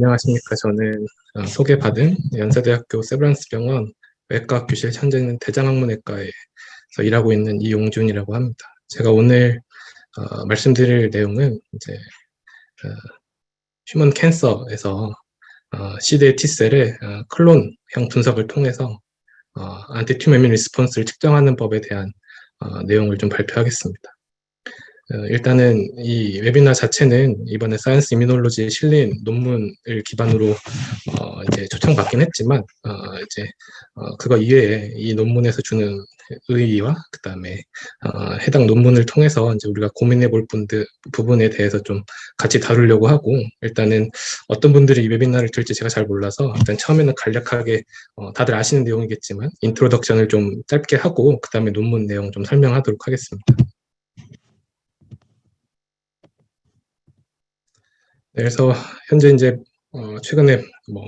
안녕하십니까. 저는 소개받은 연세대학교 세브란스 병원 외과 교실 현재는 대장학문외과에서 일하고 있는 이용준이라고 합니다. 제가 오늘 말씀드릴 내용은 이제 휴먼 캔서에서 CD8 T셀의 클론형 분석을 통해서 안티튜머 이뮤 리스폰스를 측정하는 법에 대한 내용을 좀 발표하겠습니다. 일단은 이 웨비나 자체는 이번에 사이언스 이뮤놀로지에 실린 논문을 기반으로 이제 초청받긴 했지만 그거 이외에 이 논문에서 주는 의의와 그다음에 해당 논문을 통해서 이제 우리가 고민해볼 부분에 대해서 좀 같이 다루려고 하고, 일단은 어떤 분들이 이 웨비나를 들지 제가 잘 몰라서 일단 처음에는 간략하게 다들 아시는 내용이겠지만 인트로덕션을 좀 짧게 하고 그다음에 논문 내용 좀 설명하도록 하겠습니다. 그래서 현재 이제 최근에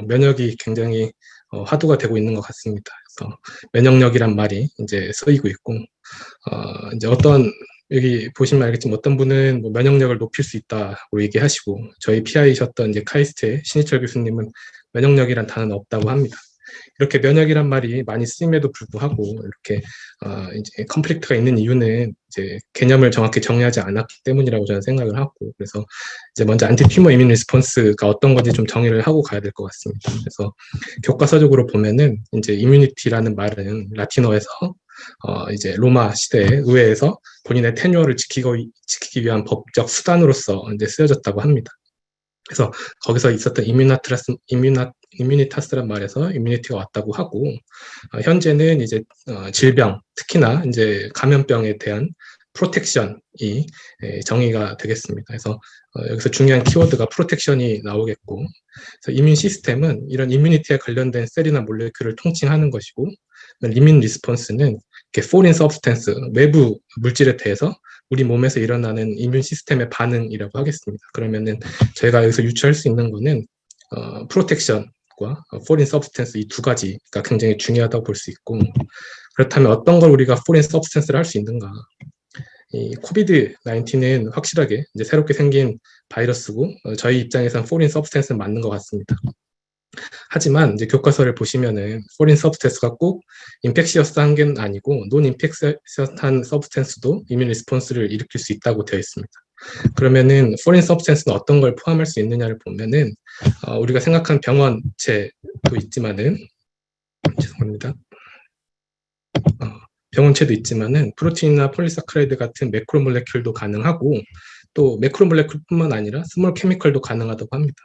면역이 굉장히 화두가 되고 있는 것 같습니다. 그래서 면역력이란 말이 이제 쓰이고 있고, 이제 여기 보시면 알겠지만 어떤 분은 면역력을 높일 수 있다고 얘기하시고, 저희 PI이셨던 이제 카이스트의 신희철 교수님은 면역력이란 단어는 없다고 합니다. 이렇게 면역이란 말이 많이 쓰임에도 불구하고 이렇게 이제 컨플릭트가 있는 이유는 이제 개념을 정확히 정리하지 않았기 때문이라고 저는 생각을 하고, 그래서 이제 먼저 안티튜머 이뮤 리스폰스가 어떤 건지 좀 정의를 하고 가야 될 것 같습니다. 그래서 교과서적으로 보면은 이제 이뮤니티라는 말은 라틴어에서 이제 로마 시대에 의회에서 본인의 테뉴어를 지키기 위한 법적 수단으로서 이제 쓰여졌다고 합니다. 그래서 거기서 있었던 이뮤니타스란 말에서 이뮤니티가 왔다고 하고, 현재는 이제 질병, 특히나 이제 감염병에 대한 프로텍션이 정의가 되겠습니다. 그래서 여기서 중요한 키워드가 프로텍션이 나오겠고, 그래서 이뮨 시스템은 이런 이뮤니티에 관련된 셀이나 몰레큘을 통칭하는 것이고, 이뮨 리스폰스는 포린 서브스텐스, 외부 물질에 대해서 우리 몸에서 일어나는 이뮨 시스템의 반응이라고 하겠습니다. 그러면은 저희가 여기서 유추할 수 있는 거는 프로텍션과 포린 서브스텐스 이 두 가지가 굉장히 중요하다고 볼 수 있고, 그렇다면 어떤 걸 우리가 포린 서브스텐스를 할 수 있는가? 이 코비드 19은 확실하게 이제 새롭게 생긴 바이러스고, 저희 입장에서는 포린 서브스텐스는 맞는 것 같습니다. 하지만 이제 교과서를 보시면은 포린 서브스텐스가 꼭 인펙시어스한 게 아니고 논 인펙시어스한 서브스텐스도 이뮨 리스폰스를 일으킬 수 있다고 되어 있습니다. 그러면은 포린 서브스텐스는 어떤 걸 포함할 수 있느냐를 보면은 우리가 생각한 병원체도 있지만은 죄송합니다. 병원체도 있지만은 프로틴이나 폴리사카라이드 같은 매크로몰레큘도 가능하고, 또 매크로몰레큘뿐만 아니라 스몰 케미컬도 가능하다고 합니다.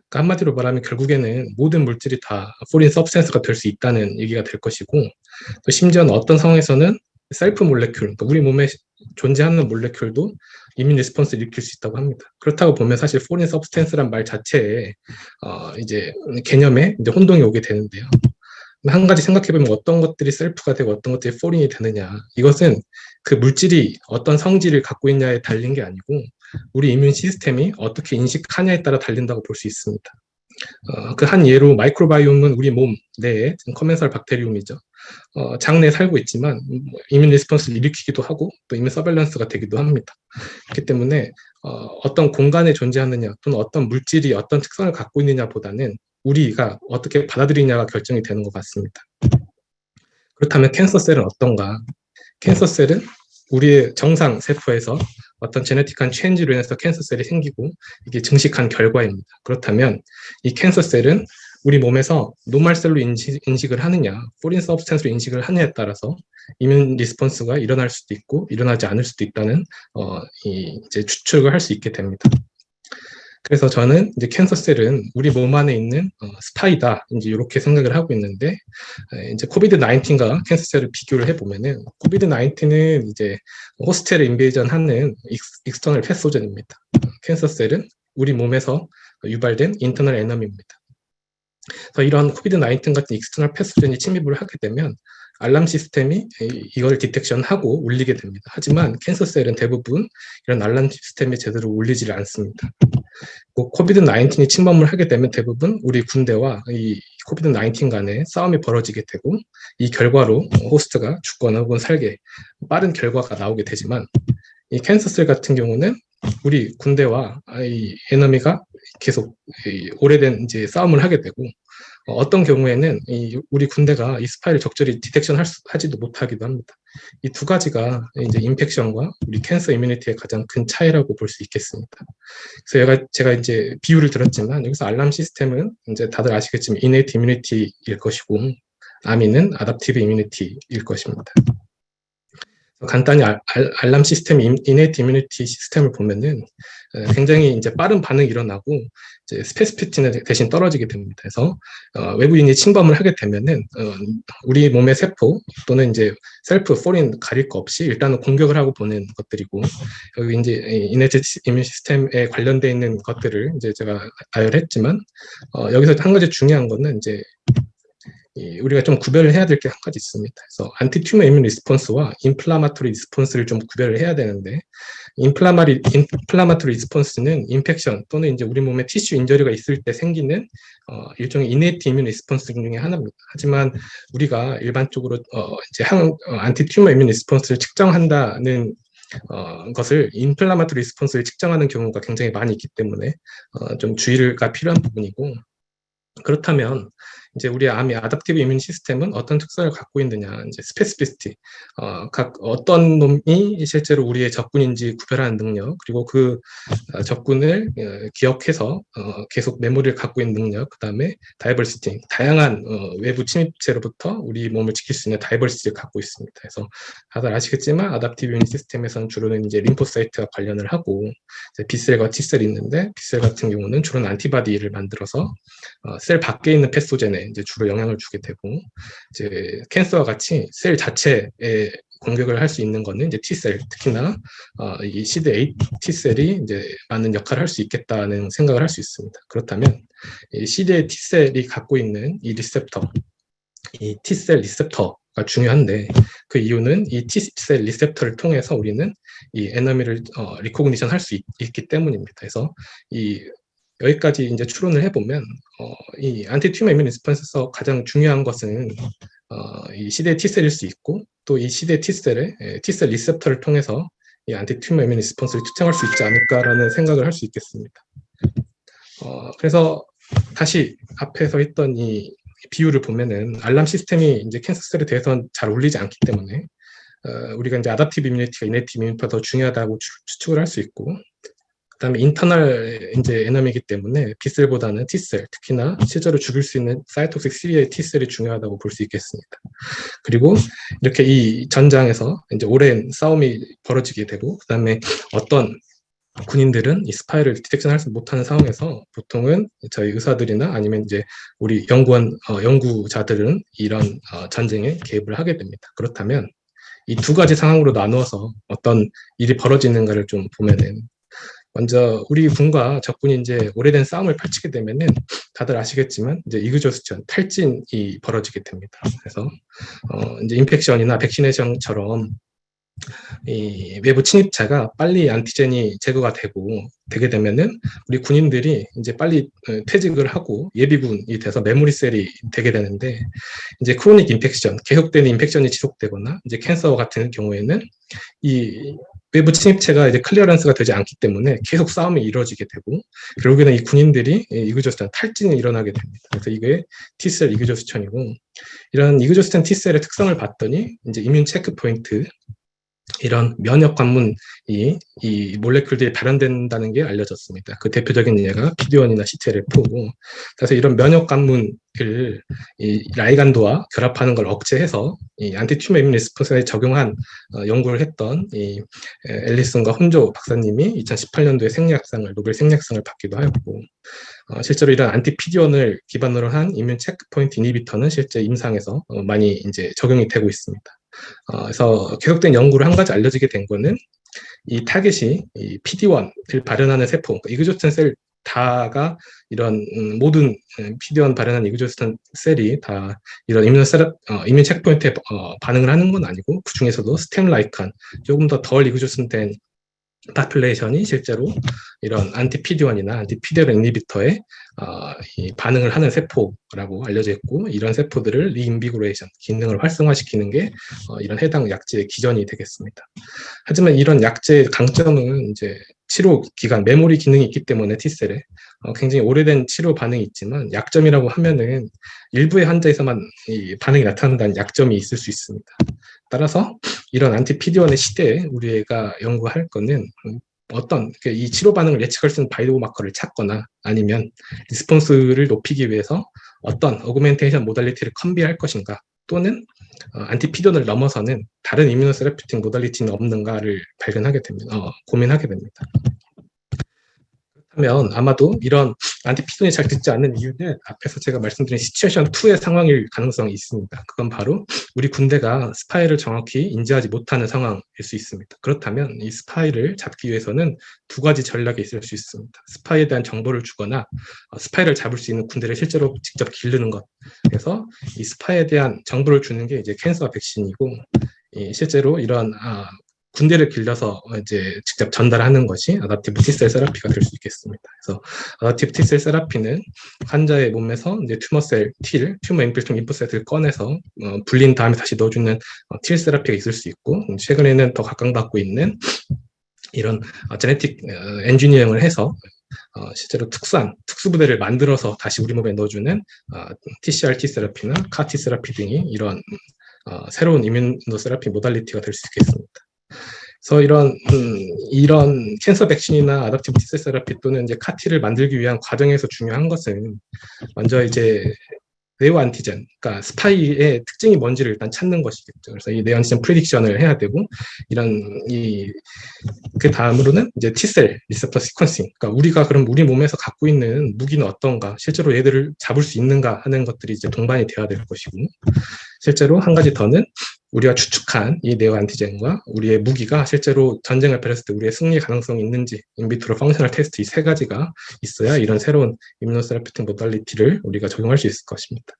그러니까 한마디로 말하면 결국에는 모든 물질이 다 포린 서브스텐스가 될 수 있다는 얘기가 될 것이고, 또 심지어는 어떤 상황에서는 셀프 몰레큘, 그러니까 우리 몸에 존재하는 몰레큘도 이뮨 리스폰스를 일으킬 수 있다고 합니다. 그렇다고 보면 사실 포린 서브스텐스란 말 자체에 이제 개념에 이제 혼동이 오게 되는데요. 한 가지 생각해보면 어떤 것들이 셀프가 되고 어떤 것들이 포린이 되느냐, 이것은 그 물질이 어떤 성질을 갖고 있냐에 달린 게 아니고 우리 이뮨 시스템이 어떻게 인식하냐에 따라 달린다고 볼 수 있습니다. 그 한 예로 마이크로바이옴은 우리 몸 내에 커멘설 박테리움이죠. 장내에 살고 있지만 이뮨 리스폰스를 일으키기도 하고 또 이뮨 서밸런스가 되기도 합니다. 그렇기 때문에 어떤 공간에 존재하느냐 또는 어떤 물질이 어떤 특성을 갖고 있느냐보다는 우리가 어떻게 받아들이냐가 결정이 되는 것 같습니다. 그렇다면 캔서셀은 어떤가? 캔서셀은 우리의 정상 세포에서 어떤 제네틱한 체인지로 인해서 캔서셀이 생기고 이게 증식한 결과입니다. 그렇다면 이 캔서셀은 우리 몸에서 노멀셀로 인식을 하느냐, 포린 서브스텐스로 인식을 하느냐에 따라서 이뮨 리스폰스가 일어날 수도 있고 일어나지 않을 수도 있다는 이제 추측을 할 수 있게 됩니다. 그래서 저는 이제 캔서셀은 우리 몸 안에 있는 스파이다, 이제 이렇게 생각을 하고 있는데, 이제 코비드 19과 캔서셀을 비교를 해보면은 코비드 19은 이제 호스트를 인베이전하는 익스터널 패소전입니다. 캔서셀은 우리 몸에서 유발된 인터널 에너미입니다. 그래서 이런 코비드 19 같은 익스터널 패소전이 침입을 하게 되면 알람 시스템이 이걸 디텍션하고 울리게 됩니다. 하지만 캔서셀은 대부분 이런 알람 시스템이 제대로 울리지를 않습니다. 코비드 19이 침범을 하게 되면 대부분 우리 군대와 이 코비드 19 간에 싸움이 벌어지게 되고, 이 결과로 호스트가 죽거나 혹은 살게 빠른 결과가 나오게 되지만, 이 캔서셀 같은 경우는 우리 군대와 이 에너미가 계속 오래된 이제 싸움을 하게 되고, 어떤 경우에는 우리 군대가 이 스파이를 적절히 디텍션 하지도 못하기도 합니다. 이 두 가지가 이제 인펙션과 우리 캔서 이뮤니티의 가장 큰 차이라고 볼 수 있겠습니다. 그래서 제가 이제 비유를 들었지만, 여기서 알람 시스템은 이제 다들 아시겠지만 이네이트 이뮤니티일 것이고, 아미는 아답티브 이뮤니티일 것입니다. 간단히 알람 시스템, 이네이트 이뮤니티 시스템을 보면은 굉장히 이제 빠른 반응이 일어나고, 이제 스페시피티는 대신 떨어지게 됩니다. 그래서 외부인이 침범을 하게 되면은 우리 몸의 세포 또는 이제 셀프, 포린 가릴 거 없이 일단은 공격을 하고 보는 것들이고, 여기 이제 이네이트 이뮤니 시스템에 관련되어 있는 것들을 이제 제가 나열했지만, 여기서 한 가지 중요한 거는 이제 우리가 좀 구별을 해야 될 게 한 가지 있습니다. 그래서 안티튜머 이뮤 리스폰스와 인플라마토리 리스폰스를 좀 구별을 해야 되는데, 인플라마토리 리스폰스는 인펙션 또는 이제 우리 몸에 티슈 인저리가 있을 때 생기는 일종의 이네이트 이뮤 리스폰스 중에 하나입니다. 하지만 우리가 일반적으로 이제 안티튜머 이뮤 리스폰스를 측정한다는 것을 인플라마토리 리스폰스를 측정하는 경우가 굉장히 많이 있기 때문에 좀 주의가 필요한 부분이고, 그렇다면 이제 우리 암의 아답티브 이뮤니 시스템은 어떤 특성을 갖고 있느냐, 이제 스페시피시티, 각 어떤 놈이 실제로 우리의 적군인지 구별하는 능력, 그리고 그 적군을 기억해서 계속 메모리를 갖고 있는 능력, 그 다음에 다이버시티, 다양한 외부 침입체로부터 우리 몸을 지킬 수 있는 다이버시티를 갖고 있습니다. 그래서 다들 아시겠지만 아답티브 이뮤니 시스템에서는 주로는 이제 림포사이트와 관련을 하고, B셀과 T셀이 있는데, B셀 같은 경우는 주로는 안티바디를 만들어서 셀 밖에 있는 패소젠에 이제 주로 영향을 주게 되고, 이제 캔서와 같이 셀 자체에 공격을 할 수 있는 거는 이제 T셀, 특히나 이 CD8 T셀이 이제 많은 역할을 할 수 있겠다는 생각을 할 수 있습니다. 그렇다면 이 CD8 T셀이 갖고 있는 이 리셉터, 이 T셀 리셉터가 중요한데, 그 이유는 이 T셀 리셉터를 통해서 우리는 이 에너미를 리코그니션 할 수 있기 때문입니다. 그래서 여기까지 이제 추론을 해보면, 이 안티튜머 이뮤 리스폰스에서 가장 중요한 것은 이 CD8 T셀일 수 있고, 또 이 CD8 T셀의 T셀 리셉터를 통해서 이 안티튜머 이뮤 리스폰스를 측정할 수 있지 않을까라는 생각을 할 수 있겠습니다. 그래서 다시 앞에서 했던 이 비유를 보면은 알람 시스템이 이제 캔서셀에 대해서는 잘 어울리지 않기 때문에 우리가 이제 아답티브 이뮤니티가 이네이트 이뮤니티가 더 중요하다고 추측을 할 수 있고, 그다음에 인터널 이제 에너미이기 때문에 B셀보다는 T셀, 특히나 실제로 죽일 수 있는 사이토식 시리의 T셀이 중요하다고 볼 수 있겠습니다. 그리고 이렇게 이 전장에서 이제 오랜 싸움이 벌어지게 되고, 그다음에 어떤 군인들은 이 스파이를 디텍션하지 못하는 상황에서 보통은 저희 의사들이나 아니면 이제 우리 연구자들은 이런 전쟁에 개입을 하게 됩니다. 그렇다면 이 두 가지 상황으로 나누어서 어떤 일이 벌어지는가를 좀 보면은, 먼저 우리 군과 적군이 이제 오래된 싸움을 펼치게 되면은 다들 아시겠지만 이제 이그조스천, 탈진이 벌어지게 됩니다. 그래서 이제 인펙션이나 백시네이션처럼 이 외부 침입자가 빨리 안티젠이 제거가 되게 되면은 우리 군인들이 이제 빨리 퇴직을 하고 예비군이 돼서 메모리셀이 되게 되는데, 이제 크로닉 인펙션, 계속되는 인펙션이 지속되거나 이제 캔서와 같은 경우에는 이 외부 침입체가 이제 클리어런스가 되지 않기 때문에 계속 싸움이 이루어지게 되고, 결국에는 이 군인들이 이그조스천, 탈진이 일어나게 됩니다. 그래서 이게 T셀 이그조스천이고, 이런 이그조스천 T셀의 특성을 봤더니 이제 이뮨 체크 포인트, 이런 면역 관문이 이 몰레큘들이 발현된다는 게 알려졌습니다. 그 대표적인 예가 PD-1이나 CTLA-4고, 그래서 이런 면역 관문을 이 라이간도와 결합하는 걸 억제해서 이 안티튜머 이뮤 리스폰스에 적용한 연구를 했던 이 앨리슨과 혼조 박사님이 2018년도에 생리학상을, 노벨 생리학상을 받기도 하였고, 실제로 이런 안티 PD-1을 기반으로 한 이뮨 체크포인트 이니비터는 실제 임상에서 많이 이제 적용이 되고 있습니다. 그래서 계속된 연구로 한 가지 알려지게 된 거는, 이 타겟이 이 PD-1을 발현하는 세포, 그러니까 이그조스천 셀 다가 이런 모든 PD-1 발현한 이그조스천 셀이 다 이런 이뮨 체크포인트에 반응을 하는 건 아니고, 그 중에서도 스템 라이칸, 조금 더 덜 이그조스천 된 파퓰레이션이 실제로 이런 안티-PD-1이나 안티-PD-L 인히비터에 이 반응을 하는 세포라고 알려져 있고, 이런 세포들을 리인비고레이션, 기능을 활성화시키는 게 이런 해당 약제의 기전이 되겠습니다. 하지만 이런 약제의 강점은 이제 치료 기간, 메모리 기능이 있기 때문에 T셀에 굉장히 오래된 치료 반응이 있지만, 약점이라고 하면은 일부의 환자에서만 이 반응이 나타난다는 약점이 있을 수 있습니다. 따라서 이런 안티-PD-1의 시대에 우리가 연구할 거는 어떤 이 치료 반응을 예측할 수 있는 바이오마커를 찾거나, 아니면 리스폰스를 높이기 위해서 어떤 어그멘테이션 모달리티를 컴비할 것인가, 또는 안티-PD-1을 넘어서는 다른 이뮤노세라피틱 모달리티는 없는가를 발견하게 됩니다. 고민하게 됩니다. 그렇다면 아마도 이런 안티-PD-1이 잘 듣지 않는 이유는 앞에서 제가 말씀드린 시츄에이션 2의 상황일 가능성이 있습니다. 그건 바로 우리 군대가 스파이를 정확히 인지하지 못하는 상황일 수 있습니다. 그렇다면 이 스파이를 잡기 위해서는 두 가지 전략이 있을 수 있습니다. 스파이에 대한 정보를 주거나, 스파이를 잡을 수 있는 군대를 실제로 직접 기르는 것. 그래서 이 스파이에 대한 정보를 주는 게 이제 캔서 백신이고, 실제로 이런 군대를 길러서 이제 직접 전달하는 것이 아답티브 T셀 세라피가 될 수 있겠습니다. 그래서 아답티브 T셀 세라피는 환자의 몸에서 이제 튜머셀 T를, 튜머 인필트럼 림프셀을 꺼내서 불린 다음에 다시 넣어주는 T 세라피가 있을 수 있고, 최근에는 더 각광받고 있는 이런 제네틱 엔지니어링을 해서 실제로 특수한 특수부대를 만들어서 다시 우리 몸에 넣어주는 TCR T 세라피나 CAR T 세라피 등이 이런 새로운 이뮤노세라피 모달리티가 될 수 있겠습니다. 그래서 이런 캔서 백신이나 아답티브 T셀 세라피 또는 이제 카티를 만들기 위한 과정에서 중요한 것은 먼저 이제 네오 안티젠, 그러니까 스파이의 특징이 뭔지를 일단 찾는 것이겠죠. 그래서 이 네오 안티젠 프리딕션을 해야 되고, 그 다음으로는 이제 T셀 리셉터 시퀀싱, 그러니까 우리가 그럼 우리 몸에서 갖고 있는 무기는 어떤가, 실제로 얘들을 잡을 수 있는가 하는 것들이 이제 동반이 되어야 될 것이고, 실제로 한 가지 더는 우리가 추측한 이 네오 안티젠과 우리의 무기가 실제로 전쟁을 벌였을 때 우리의 승리 가능성이 있는지, 인비트로 펑셔널 테스트 이 세 가지가 있어야 이런 새로운 이뮤노세라피틱 모달리티를 우리가 적용할 수 있을 것입니다.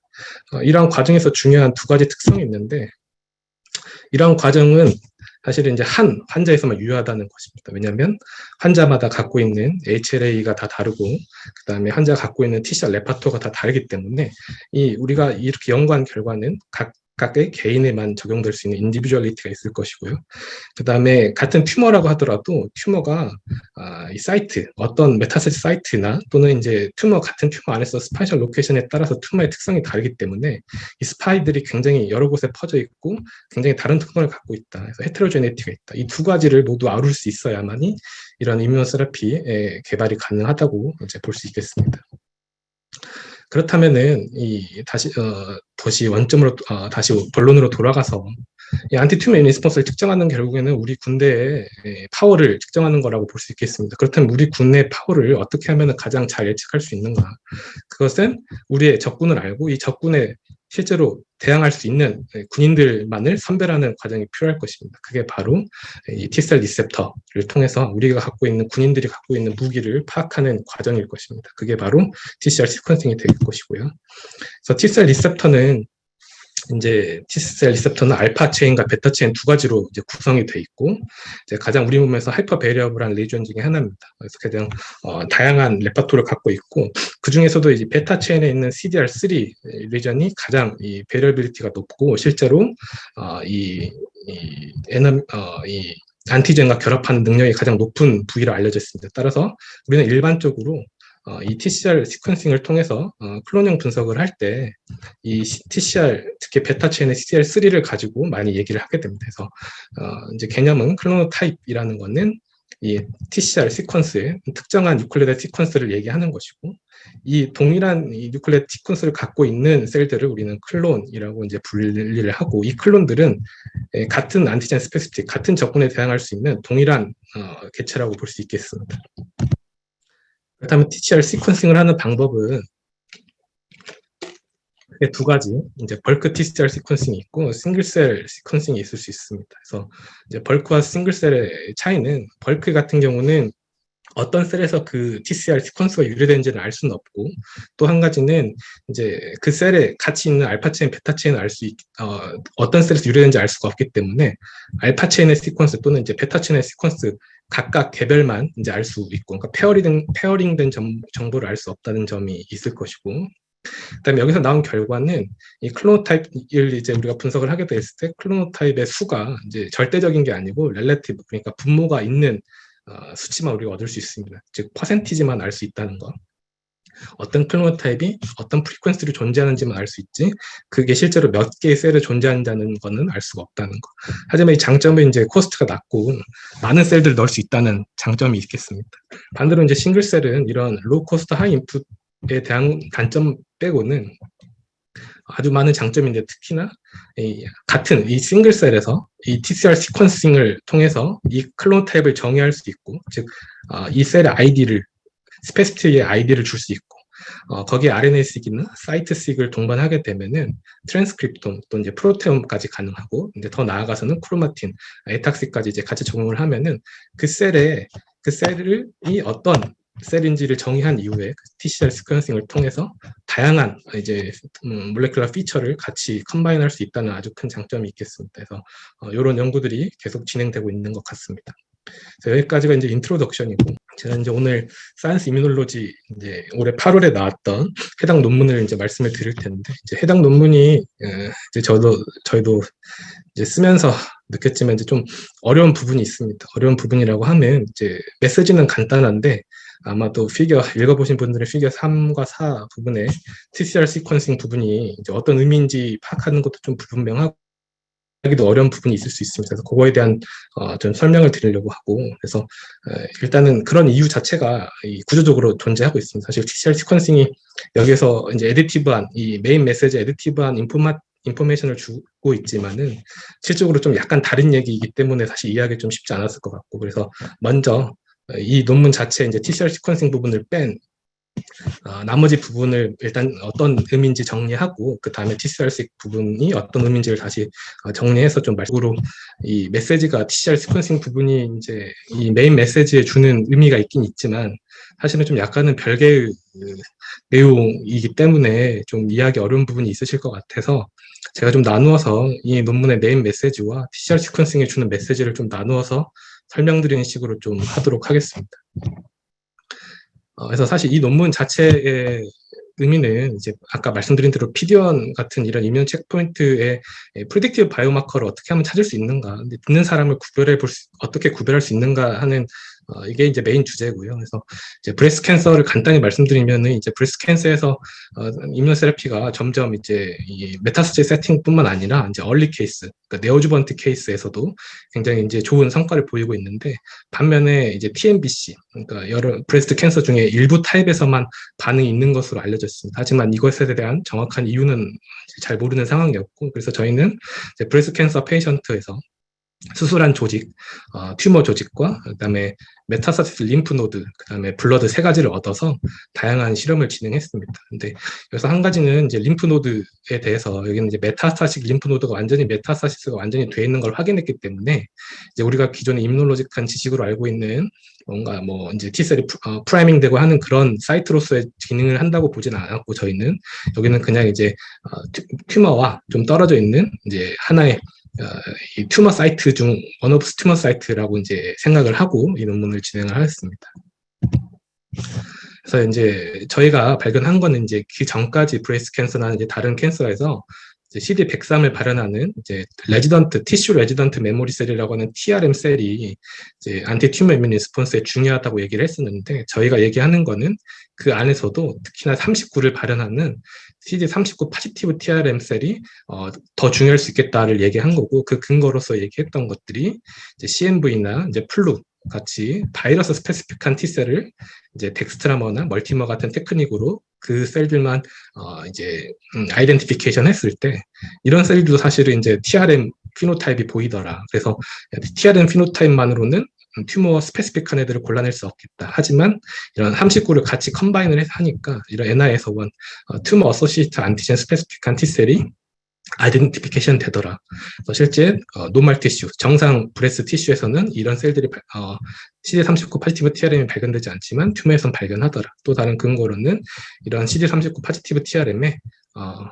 이러한 과정에서 중요한 두 가지 특성이 있는데, 이러한 과정은 사실은 이제 한 환자에서만 유효하다는 것입니다. 왜냐하면 환자마다 갖고 있는 HLA가 다 다르고, 그 다음에 환자가 갖고 있는 TCR 레파토가 다 다르기 때문에 우리가 이렇게 연구한 결과는 각각의 개인에만 적용될 수 있는 인디비주얼리티가 있을 것이고요. 그 다음에 같은 튜머라고 하더라도 튜머가 이 사이트, 어떤 메타세스 사이트나 또는 이제 같은 튜머 안에서 스파이셜 로케이션에 따라서 튜머의 특성이 다르기 때문에 이 스파이들이 굉장히 여러 곳에 퍼져 있고 굉장히 다른 특성을 갖고 있다. 그래서 헤테로제네티가 있다. 이 두 가지를 모두 아울 수 있어야만이 이런 이뮤노세라피의 개발이 가능하다고 이제 볼 수 있겠습니다. 그렇다면은 다시 원점으로 다시 본론으로 돌아가서 이 안티튜머 리스폰스를 측정하는 결국에는 우리 군대의 파워를 측정하는 거라고 볼 수 있겠습니다. 그렇다면 우리 군의 파워를 어떻게 하면 가장 잘 예측할 수 있는가? 그것은 우리의 적군을 알고 이 적군에 실제로 대항할 수 있는 군인들만을 선별하는 과정이 필요할 것입니다. 그게 바로 이 T셀 리셉터를 통해서 우리가 갖고 있는 군인들이 갖고 있는 무기를 파악하는 과정일 것입니다. 그게 바로 TCR 시퀀싱이 될 것이고요. 그래서 T셀 리셉터는 T셀 리셉터는 알파 체인과 베타 체인 두 가지로 이제 구성이 돼 있고, 이제 가장 우리 몸에서 하이퍼 베리어블한 리전 중에 하나입니다. 그래서 가장 다양한 레파토를 갖고 있고, 그 중에서도 이제 베타 체인에 있는 CDR3 리전이 가장 이 베리어빌리티가 높고, 실제로 이 안티젠과 결합하는 능력이 가장 높은 부위로 알려져 있습니다. 따라서 우리는 일반적으로 이 TCR 시퀀싱을 통해서 클론형 분석을 할 때 이 TCR, 특히 베타 체인의 CCR3를 가지고 많이 얘기를 하게 됩니다. 그래서 이제 개념은 클로노타입이라는 거는 이 TCR 시퀀스의 특정한 뉴클레이드 시퀀스를 얘기하는 것이고, 이 동일한 이 뉴클레이드 시퀀스를 갖고 있는 셀들을 우리는 클론이라고 이제 분리를 하고, 이 클론들은 같은 안티젠 스페시픽, 같은 적군에 대항할 수 있는 동일한 개체라고 볼 수 있겠습니다. 그렇다면 TCR 시퀀싱을 하는 방법은 두 가지, 이제 벌크 TCR 시퀀싱이 있고 싱글셀 시퀀싱이 있을 수 있습니다. 그래서 이제 벌크와 싱글셀의 차이는, 벌크 같은 경우는 어떤 셀에서 그 TCR 시퀀스가 유래되는지는 알 수는 없고, 또 한 가지는 이제 그 셀에 같이 있는 알파 체인, 베타 체인을 어떤 셀에서 유래되는지 알 수가 없기 때문에 알파 체인의 시퀀스 또는 이제 베타 체인의 시퀀스 각각 개별만 이제 알 수 있고, 그러니까 페어링된 정보를 알 수 없다는 점이 있을 것이고, 그다음에 여기서 나온 결과는 이 클로노타입을 이제 우리가 분석을 하게 됐을 때 클로노타입의 수가 이제 절대적인 게 아니고 렐레티브, 그러니까 분모가 있는 수치만 우리가 얻을 수 있습니다. 즉 퍼센티지만 알 수 있다는 거. 어떤 클로노타입이 어떤 프리퀀시로 존재하는지만 알 수 있지, 그게 실제로 몇 개의 셀에 존재한다는 거는 알 수가 없다는 거. 하지만 이 장점은 이제 코스트가 낮고 많은 셀들을 넣을 수 있다는 장점이 있겠습니다. 반대로 이제 싱글 셀은 이런 로우 코스트 하이 인풋에 대한 단점 빼고는 아주 많은 장점인데, 특히나 같은 이 싱글 셀에서 이 TCR 시퀀싱을 통해서 이 클로노타입을 정의할 수 있고, 즉 이 셀의 아이디를, 스페시티의 아이디를 줄 수 있고, 거기에 RNA-seq이나 사이트-seq을 동반하게 되면은 트랜스크립톰 또 이제 프로테옴까지 가능하고, 이제 더 나아가서는 크로마틴, 에탁시까지 이제 같이 적용을 하면은 그 셀이 어떤 셀인지를 정의한 이후에 TCR 시퀀싱을 통해서 다양한 이제 몰레큘러 피처를 같이 컴바인할 수 있다는 아주 큰 장점이 있겠습니다. 그래서 이런 연구들이 계속 진행되고 있는 것 같습니다. 여기까지가 이제 인트로덕션이고, 제가 이제 오늘 사이언스 이뮤놀로지 이제 올해 8월에 나왔던 해당 논문을 이제 말씀을 드릴 텐데, 이제 해당 논문이 이제 저희도 이제 쓰면서 느꼈지만 이제 좀 어려운 부분이 있습니다. 어려운 부분이라고 하면 이제 메시지는 간단한데, 아마도 읽어보신 분들은 피겨 3과 4 부분에 TCR 시퀀싱 부분이 이제 어떤 의미인지 파악하는 것도 좀 불분명하고, 하기도 어려운 부분이 있을 수 있습니다. 그래서 그거에 대한 좀 설명을 드리려고 하고, 그래서 일단은 그런 이유 자체가 구조적으로 존재하고 있습니다. 사실 TCR 시퀀싱이 여기서 이제 에디티브한, 이 메인 메시지 에디티브한 인포메이션을 주고 있지만은 실질적으로 좀 약간 다른 얘기이기 때문에 사실 이해하기 좀 쉽지 않았을 것 같고, 그래서 먼저 이 논문 자체 이제 TCR 시퀀싱 부분을 뺀 나머지 부분을 일단 어떤 의미인지 정리하고, 그 다음에 TCR-seq 부분이 어떤 의미인지를 다시 정리해서 좀 말씀으로, 이 메시지가 TCR 시퀀싱 부분이 이제 이 메인 메시지에 주는 의미가 있긴 있지만 사실은 좀 약간은 별개의 내용이기 때문에 좀 이해하기 어려운 부분이 있으실 것 같아서, 제가 좀 나누어서 이 논문의 메인 메시지와 TCR 시퀀싱에 주는 메시지를 좀 나누어서 설명드리는 식으로 좀 하도록 하겠습니다. 그래서 사실 이 논문 자체의 의미는 이제 아까 말씀드린 대로 PD-1 같은 이런 이뮤 체크포인트의 프리딕티브 바이오마커를 어떻게 하면 찾을 수 있는가, 근데 듣는 사람을 어떻게 구별할 수 있는가 하는 이게 이제 메인 주제고요. 그래서 이제 브레스트 캔서를 간단히 말씀드리면은, 이제 브레스트 캔서에서 이뮤노세라피가 점점 이제 이 메타스테이지 세팅뿐만 아니라 이제 얼리 케이스, 그러니까 네오주번트 케이스에서도 굉장히 이제 좋은 성과를 보이고 있는데, 반면에 이제 TNBC, 그러니까 여러 브레스트 캔서 중에 일부 타입에서만 반응이 있는 것으로 알려져 있습니다. 하지만 이것에 대한 정확한 이유는 잘 모르는 상황이었고, 그래서 저희는 이제 브레스트 캔서 페이션트에서 수술한 조직, 튜머 조직과 그다음에 메타스타시스 림프노드, 그다음에 블러드 세 가지를 얻어서 다양한 실험을 진행했습니다. 근데 여기서 한 가지는 이제 림프노드에 대해서, 여기는 이제 메타스타시스가 완전히 돼 있는 걸 확인했기 때문에, 이제 우리가 기존에 이뮤놀로직한 지식으로 알고 있는 뭔가 뭐 이제 T셀이 프라이밍되고 하는 그런 사이트로서의 기능을 한다고 보지는 않았고, 저희는 여기는 그냥 이제 튜머와 좀 떨어져 있는 이제 하나의 이 튜머 사이트 중 원 오브 튜머 사이트라고 이제 생각을 하고 이 논문을 진행을 하였습니다. 그래서 이제 저희가 발견한 거는, 이제 그 전까지 브레스트 캔서나 이제 다른 캔서에서 CD103을 발현하는 이제 티슈 레지던트 메모리 셀이라고 하는 TRM 셀이 이제 안티 튜머 이뮤 리스폰스에 중요하다고 얘기를 했었는데, 저희가 얘기하는 거는 그 안에서도 특히나 39를 발현하는 CD39 파지티브 TRM 셀이 더 중요할 수 있겠다를 얘기한 거고, 그 근거로서 얘기했던 것들이 이제 CMV나 이제 플루 같이 바이러스 스페시픽한 T셀을 이제 덱스트라머나 멀티머 같은 테크닉으로 그 셀들만 이제 아이덴티피케이션 했을 때, 이런 셀들도 사실은 이제 TRM 피노타입이 보이더라. 그래서 TRM 피노타입만으로는 튜머 스페시픽한 애들을 골라낼 수 없겠다. 하지만 이런 39를 같이 컴바인을 해서 하니까 이런 NI에서 온 튜머 어소시에이트 안티젠 스페시픽한 T셀이 아이덴티피케이션 되더라. 실제 노멀 티슈, 정상 브레스트 티슈에서는 이런 셀들이 CD39 파지티브 TRM이 발견되지 않지만 튜머에선 발견하더라. 또 다른 근거로는 이런 CD39 파지티브 TRM에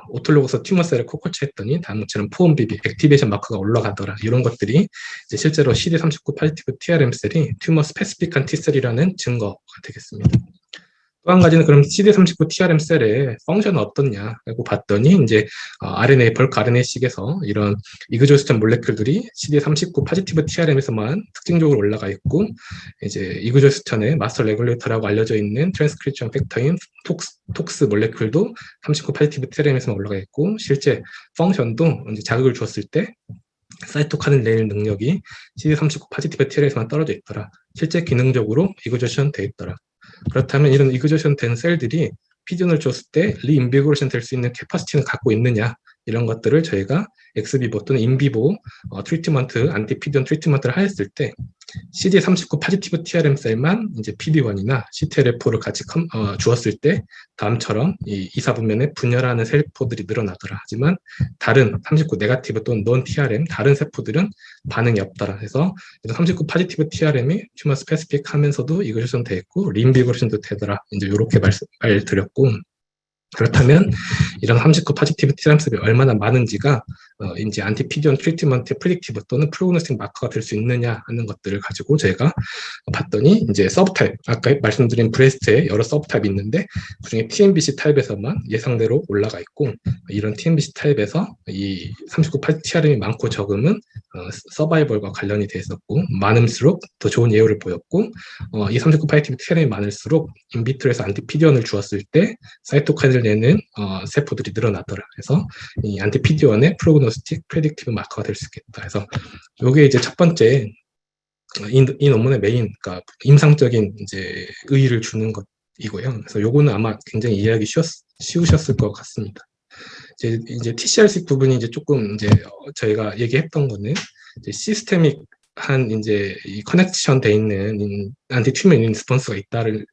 오토로그스 튜머셀을 코컬치했더니 다음처럼 포온비비 액티베이션 마커가 올라가더라. 이런 것들이 이제 실제로 CD39 파지티브 TRM 셀이 튜머 스페시픽한 T셀이라는 증거가 되겠습니다. 또 한 가지는 그럼 CD39 TRM 셀의 펑션은 어떻냐고 봤더니 이제 RNA 벌크 RNA식에서 이런 이그조스천 몰레큘들이 CD39 파지티브 TRM에서만 특징적으로 올라가 있고 이제 이그조스천의 마스터 레귤레이터라고 알려져 있는 트랜스크립션 팩터인 톡스 몰레큘도 39 파지티브 TRM에서만 올라가 있고 실제 펑션도 이제 자극을 줬을 때 사이토카닌 내일 능력이 CD39 파지티브 TRM에서만 떨어져 있더라. 실제 기능적으로 이그조션 돼 있더라. 그렇다면 이런 이그조션 된 셀들이 피존을 줬을 때 리인비고레이션 될 수 있는 캐파시티는 갖고 있느냐 이런 것들을 저희가 엑스비보 또는 인비보 트리트먼트 안티피존 트리트먼트를 하였을 때 CD39 파지티브 TRM 셀만 이제 PD1이나 CTLA4를 같이 주었을 때 다음처럼 이 이사분면에 분열하는 세포들이 늘어나더라. 하지만 다른 39 네가티브 또는 논 TRM 다른 세포들은 반응이 없더라. 그래서 39 파지티브 TRM이 튜머 스페시픽 하면서도 이그조션 돼 있고 리인비고레이션도 되더라. 이제 이렇게 말드렸고 그렇다면 이런 39 파지티브 TRM셀이 얼마나 많은지가 이제 안티피디온 트리트먼트 프리딕티브 또는 프로그노스틱 마커가 될 수 있느냐 하는 것들을 가지고 저희가 봤더니 이제 서브타입 아까 말씀드린 브레스트에 여러 서브타입이 있는데 그중에 TMBC 타입에서만 예상대로 올라가 있고 이런 TMBC 타입에서 이 39 파지티브 TRM이 많고 적음은 서바이벌과 관련이 돼 있었고 많을수록 더 좋은 예후를 보였고 이 39 파지티브 TRM이 많을수록 인비트로에서 안티피디온을 주었을 때 사이토카인을 내는 세포들이 늘어나더라. 그래서 이 안티피디온의 프로그노스틱 프레딕티브 마커가 될 수 있겠다. 그래서 이게 이제 첫 번째 이 논문의 메인, 그러니까 임상적인 이제 의의를 주는 것이고요. 그래서 요거는 아마 굉장히 이해하기 쉬우셨을 것 같습니다. 이제 TCR식 부분이 이제 조금 이제 저희가 얘기했던 거는 이제 시스테믹 한 이제 이 커넥션 돼 있는 안티 튜머 리스폰스가 있다를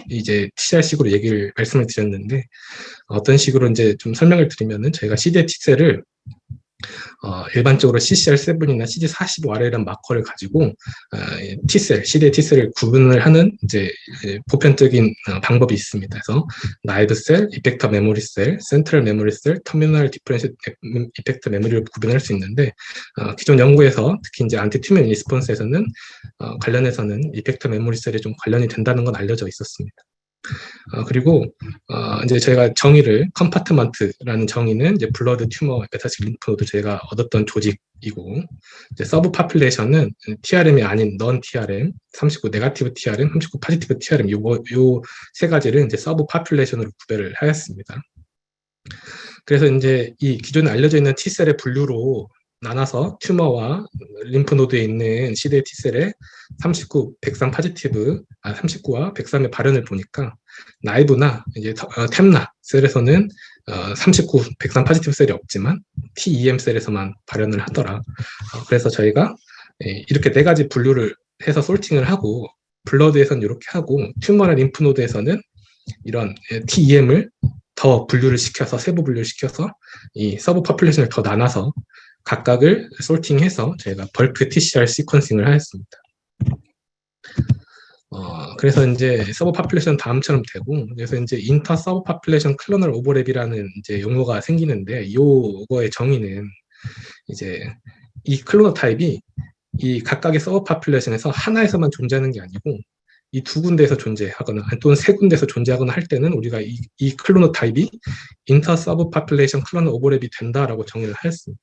이제 TCR식으로 말씀을 드렸는데 어떤 식으로 이제 좀 설명을 드리면은 저희가 CD T셀을 일반적으로 CCR7이나 CD45R이라는 마커를 가지고 T셀, CD T셀을 구분을 하는 이제 보편적인 방법이 있습니다. 그래서 나이브 셀, 이펙터 메모리 셀, 센트럴 메모리 셀, 터미널 디퍼런셜 이펙터 메모리를 구분할 수 있는데 기존 연구에서 특히 이제 안티튜머 리스폰스에서는 관련해서는 이펙터 메모리 셀이 좀 관련이 된다는 건 알려져 있었습니다. 그리고 이제 저희가 정의를 컴파트먼트라는 정의는 이제 블러드 튜머 메타식 림프노드 저희가 얻었던 조직이고 이제 서브 파퓰레이션은 TRM이 아닌 넌 TRM, 39 네가티브 TRM, 39 파지티브 TRM 요 세 가지를 이제 서브 파퓰레이션으로 구별을 하였습니다. 그래서 이제 이 기존에 알려져 있는 T셀의 분류로 나눠서 튜머와 림프노드에 있는 CD T셀의 39, 103 파지티브, 39와 103의 발현을 보니까 나이브나 이제 템나 셀에서는 39, 103 파지티브 셀이 없지만 TEM 셀에서만 발현을 하더라. 그래서 저희가 이렇게 네 가지 분류를 해서 솔팅을 하고 블러드에서는 이렇게 하고 튜머나 림프노드에서는 이런 TEM을 더 분류를 시켜서 세부 분류를 시켜서 이 서브 퍼퓰레이션을 더 나눠서 각각을 솔팅해서 저희가 벌크 TCR 시퀀싱을 하였습니다. 그래서 이제 서브 파퓰레이션 다음처럼 되고, 그래서 이제 인터 서브 파퓰레이션 클로널 오버랩이라는 이제 용어가 생기는데, 요거의 정의는 이제 이 클로너 타입이 이 각각의 서브 파퓰레이션에서 하나에서만 존재하는 게 아니고, 이 두 군데에서 존재하거나 또는 세 군데에서 존재하거나 할 때는 우리가 이 클로너 타입이 인터 서브 파퓰레이션 클로널 오버랩이 된다라고 정의를 하였습니다.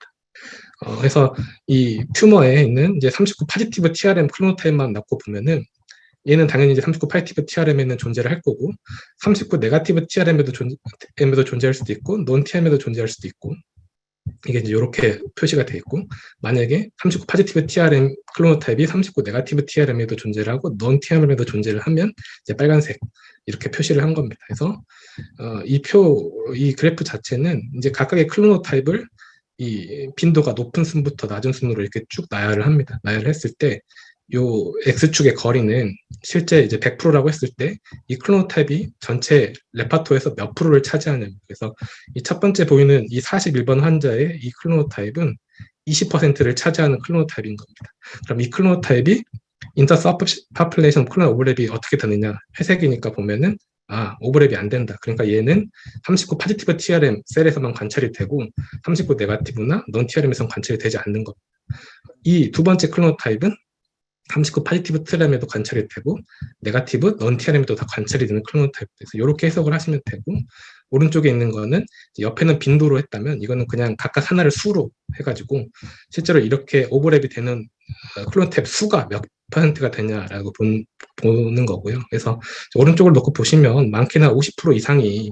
그래서 이 튜머에 있는 이제 39 파지티브 TRM 클로노타입만 낳고 보면은 얘는 당연히 이제 39 파지티브 TRM에는 존재를 할 거고 39 네가티브 TRM에도 존재할 수도 있고 논 TRM에도 존재할 수도 있고 이게 이제 이렇게 표시가 되어 있고 만약에 39 파지티브 TRM 클로노타입이 39 네가티브 TRM에도 존재를 하고 논 TRM에도 존재를 하면 이제 빨간색 이렇게 표시를 한 겁니다. 그래서 이 그래프 자체는 이제 각각의 클로노타입을 이 빈도가 높은 순부터 낮은 순으로 이렇게 쭉 나열을 합니다. 나열을 했을 때, 요 X축의 거리는 실제 이제 100%라고 했을 때, 이 클로노타입이 전체 레파토에서 몇 프로를 차지하느냐. 그래서 이 첫 번째 보이는 이 41번 환자의 이 클로노타입은 20%를 차지하는 클로노타입인 겁니다. 그럼 이 클로노타입이 인터 서브 파퓰레이션 클로너 오버랩이 어떻게 되느냐. 회색이니까 보면은 오버랩이 안 된다. 그러니까 얘는 39 파지티브 TRM 셀에서만 관찰이 되고 39 네거티브나 non TRM에서는 관찰이 되지 않는 것. 이 두 번째 클로노타입은 39 파지티브 TRM에도 관찰이 되고 네거티브 non TRM에도 다 관찰이 되는 클로노타입에서 이렇게 해석을 하시면 되고, 오른쪽에 있는 거는 옆에는 빈도로 했다면 이거는 그냥 각각 하나를 수로 해가지고 실제로 이렇게 오버랩이 되는 클로노타입 수가 몇 퍼센트가 되냐라고 보는 거고요. 그래서 오른쪽을 놓고 보시면 많게나 50% 이상이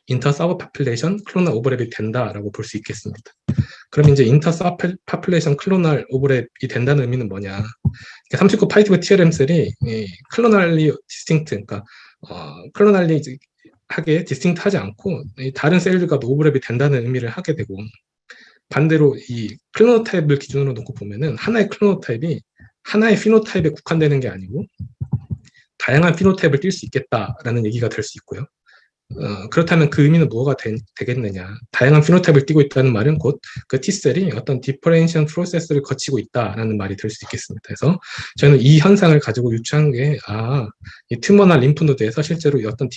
인터 서브 파퓰레이션 클로널 오버랩이 된다라고 볼 수 있겠습니다. 그럼 이제 인터 서브 파퓰레이션 클로널 오버랩이 된다는 의미는 뭐냐? 39 파이티브 TRM 셀이 클로널리 디스팅트, 그러니까 클로널리 하게 디스팅트 하지 않고 다른 셀들과도 오버랩이 된다는 의미를 하게 되고, 반대로 이 클로노타입을 기준으로 놓고 보면은 하나의 클로노타입이 하나의 피노타입에 국한되는 게 아니고 다양한 피노타입을 띌 수 있겠다라는 얘기가 될 수 있고요. 그렇다면 그 의미는 뭐가 되겠느냐? 다양한 피노타입을 띠고 있다는 말은 곧 그 T셀이 어떤 디퍼렌시얼 프로세스를 거치고 있다라는 말이 될 수 있겠습니다. 그래서 저는 이 현상을 가지고 유추한 게 이 튜머나 림프노드에서 실제로 어떤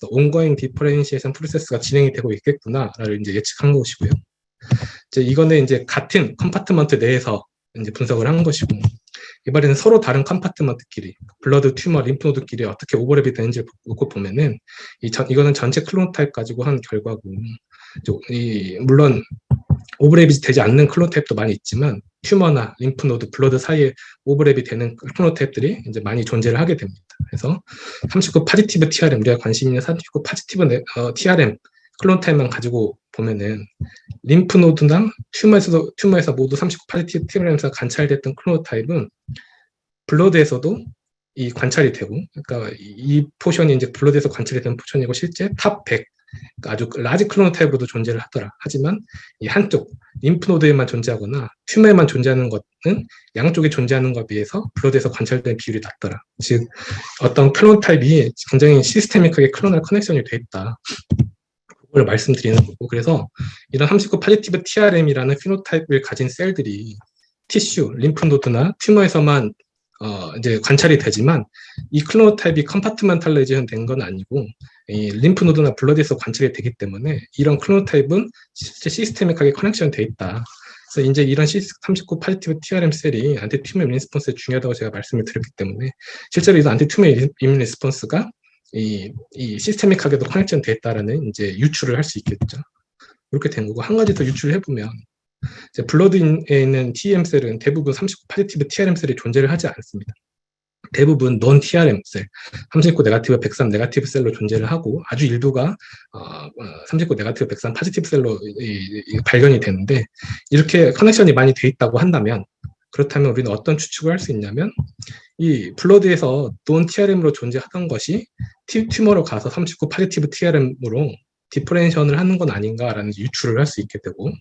온고잉 디퍼렌시에이션 프로세스가 진행이 되고 있겠구나를 이제 예측한 것이고요. 이거는 이제 같은 컴파트먼트 내에서 이제 분석을 한 것이고, 이번에는 서로 다른 컴파트먼트끼리 블러드, 튜머, 림프노드끼리 어떻게 오버랩이 되는지를 놓고 보면은 이거는 전체 클로노타입 가지고 한 결과고, 물론 오버랩이 되지 않는 클로노타입도 많이 있지만 튜머나 림프노드, 블러드 사이에 오버랩이 되는 클로노타입들이 이제 많이 존재를 하게 됩니다. 그래서 39 파지티브 TRM, 우리가 관심 있는 39 파지티브 TRM 클로노타입만 가지고 보면은 림프노드나 튜머에서 모두 39 파지티브 TRM에서 관찰됐던 클로노타입은 블러드에서도 이 관찰이 되고, 그러니까 이 포션이 이제 블러드에서 관찰이 된 포션이고 실제 탑 100, 그러니까 아주 라지 클로노타입으로도 존재를 하더라. 하지만 이 한쪽 림프노드에만 존재하거나 튜머에만 존재하는 것은 양쪽에 존재하는 것에 비해서 블러드에서 관찰된 비율이 낮더라. 즉 어떤 클로노타입이 굉장히 시스테믹하게 클로널 커넥션이 돼 있다. 그걸 말씀드리는 거고, 그래서 이런 39 파지티브 TRM이라는 피노타입을 가진 셀들이 티슈, 림프노드나 튜머에서만 이제 관찰이 되지만 이 클로노타입이 컴파트먼탈라이제이션 된 건 아니고 이 림프노드나 블러드에서 관찰이 되기 때문에 이런 클로노타입은 실제 시스테믹하게 커넥션 돼 있다. 그래서 이제 이런 39 파지티브 TRM 셀이 안티튜머 이뮨 리스폰스에 중요하다고 제가 말씀을 드렸기 때문에 실제로 이 안티튜머 이뮨 리스폰스가 이 시스테믹하게도 커넥션 돼 있다라는 이제 유추를 할 수 있겠죠. 이렇게 된 거고, 한 가지 더 유추를 해보면 블러드에 있는 TEM 셀은 대부분 39 파지티브 TRM 셀이 존재를 하지 않습니다. 대부분 non TRM 셀, 39 네거티브 103 네거티브 셀로 존재를 하고 아주 일부가 39 네거티브 103 파지티브 셀로 발견이 되는데, 이렇게 커넥션이 많이 돼 있다고 한다면, 그렇다면 우리는 어떤 추측을 할 수 있냐면 이 블러드에서 non TRM으로 존재하던 것이 튜머로 가서 39 파지티브 TRM으로 디퍼렌션을 하는 건 아닌가라는 유추를 할 수 있게 되고,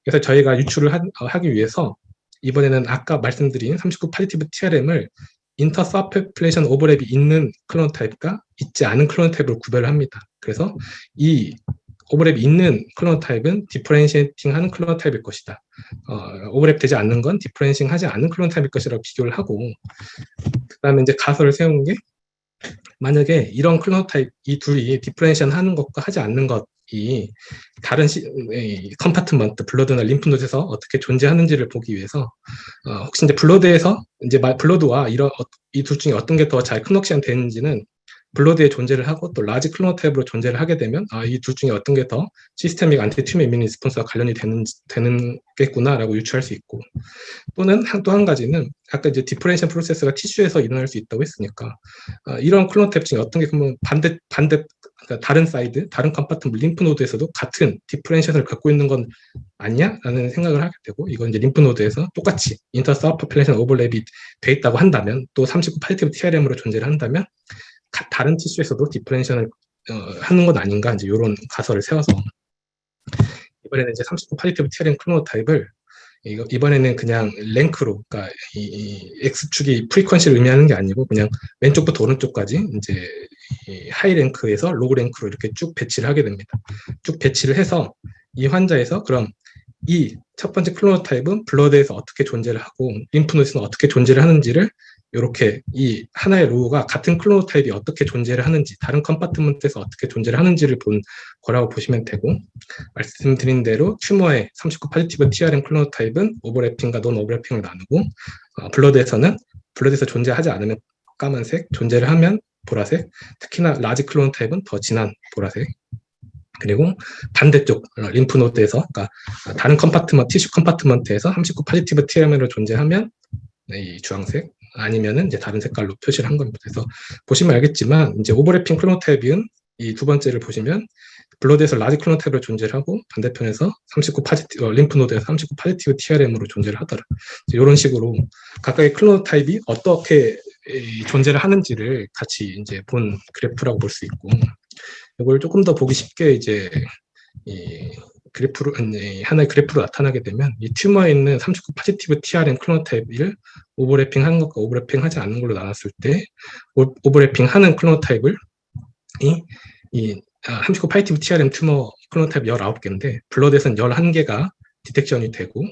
그래서 저희가 유추를 하기 위해서 이번에는 아까 말씀드린 39 파지티브 TRM을 인터 서큘레이션 오버랩이 있는 클로노타입과 있지 않은 클로노타입으로 구별을 합니다. 그래서 이 오버랩이 있는 클로노타입은 디퍼렌시에이팅 하는 클로노타입일 것이다. 오버랩 되지 않는 건 디퍼렌싱 하지 않는 클로노타입일 것이라고 비교를 하고, 그 다음에 이제 가설을 세운 게, 만약에 이런 클로노타입 이 둘이 디퍼렌시션 하는 것과 하지 않는 것이 다른 컴파트먼트 블러드나 림프노드에서 어떻게 존재하는지를 보기 위해서 혹시 이제 블러드에서 이제 블러드와 이 둘 중에 어떤 게 더 잘 커넥션 되는지는 블러드에 존재를 하고 또 라지 클로노타입으로 존재를 하게 되면 이 둘 중에 어떤 게 더 시스테믹 안티튜머 이뮨 리스폰스와 관련이 되는겠구나라고 유추할 수 있고, 또는 또 한 가지는 아까 이제 디퍼렌시얼 프로세스가 티슈에서 일어날 수 있다고 했으니까 이런 클로노타입 중에 어떤 게 그러면 그러니까 다른 사이드, 다른 컴파트먼트 림프노드에서도 같은 디퍼렌시얼을 갖고 있는 건 아니냐라는 생각을 하게 되고, 이건 이제 림프노드에서 똑같이 인터 서큘레이션 오버랩이 돼 있다고 한다면, 또 39 파지티브 TRM으로 존재를 한다면 다른 티슈에서도 디퍼렌션을 하는 건 아닌가, 이제 이런 가설을 세워서 이번에는 이제 39 파지티브 TRM 클로노타입을 이번에는 그냥 랭크로, 그러니까 이 X축이 프리퀀시를 의미하는 게 아니고 그냥 왼쪽부터 오른쪽까지 이제 하이 랭크에서 로우 랭크로 이렇게 쭉 배치를 하게 됩니다. 쭉 배치를 해서 이 환자에서 그럼 이 첫 번째 클로노타입은 블러드에서 어떻게 존재를 하고 림프노드에서는 어떻게 존재를 하는지를 이렇게 이 하나의 로우가 같은 클로노타입이 어떻게 존재를 하는지, 다른 컴파트먼트에서 어떻게 존재를 하는지를 본 거라고 보시면 되고, 말씀드린 대로 튜머의 39 포지티브 TRM 클로노타입은 오버래핑과 논 오버래핑을 나누고, 블러드에서 존재하지 않으면 까만색, 존재를 하면 보라색, 특히나 라지 클로노타입은 더 진한 보라색. 그리고 반대쪽 림프노드에서, 그러니까 다른 티슈 컴파트먼트에서 39 포지티브 TRM으로 존재하면 이 주황색, 아니면은 이제 다른 색깔로 표시를 한 겁니다. 그래서 보시면 알겠지만 이제 오버래핑 클로노타입은 이 두 번째를 보시면 블러드에서 라지 클로노타입으로 존재를 하고, 반대편에서 39 포지티브 림프노드에서 39 포지티브 TRM으로 존재를 하더라. 이런 식으로 각각의 클로노타입이 어떻게 존재를 하는지를 같이 이제 본 그래프라고 볼 수 있고, 이걸 조금 더 보기 쉽게 이제 이 그래프로, 하나의 그래프로 나타나게 되면 이 튜머에 있는 39 포지티브 TRM 클로노타입을 오버래핑 하는 것과 오버래핑 하지 않는 걸로 나눴을 때, 오버래핑 하는 클로노타입을 39 포지티브 TRM 튜머 클로노타입 19개인데 블러드에서는 11개가 디텍션이 되고,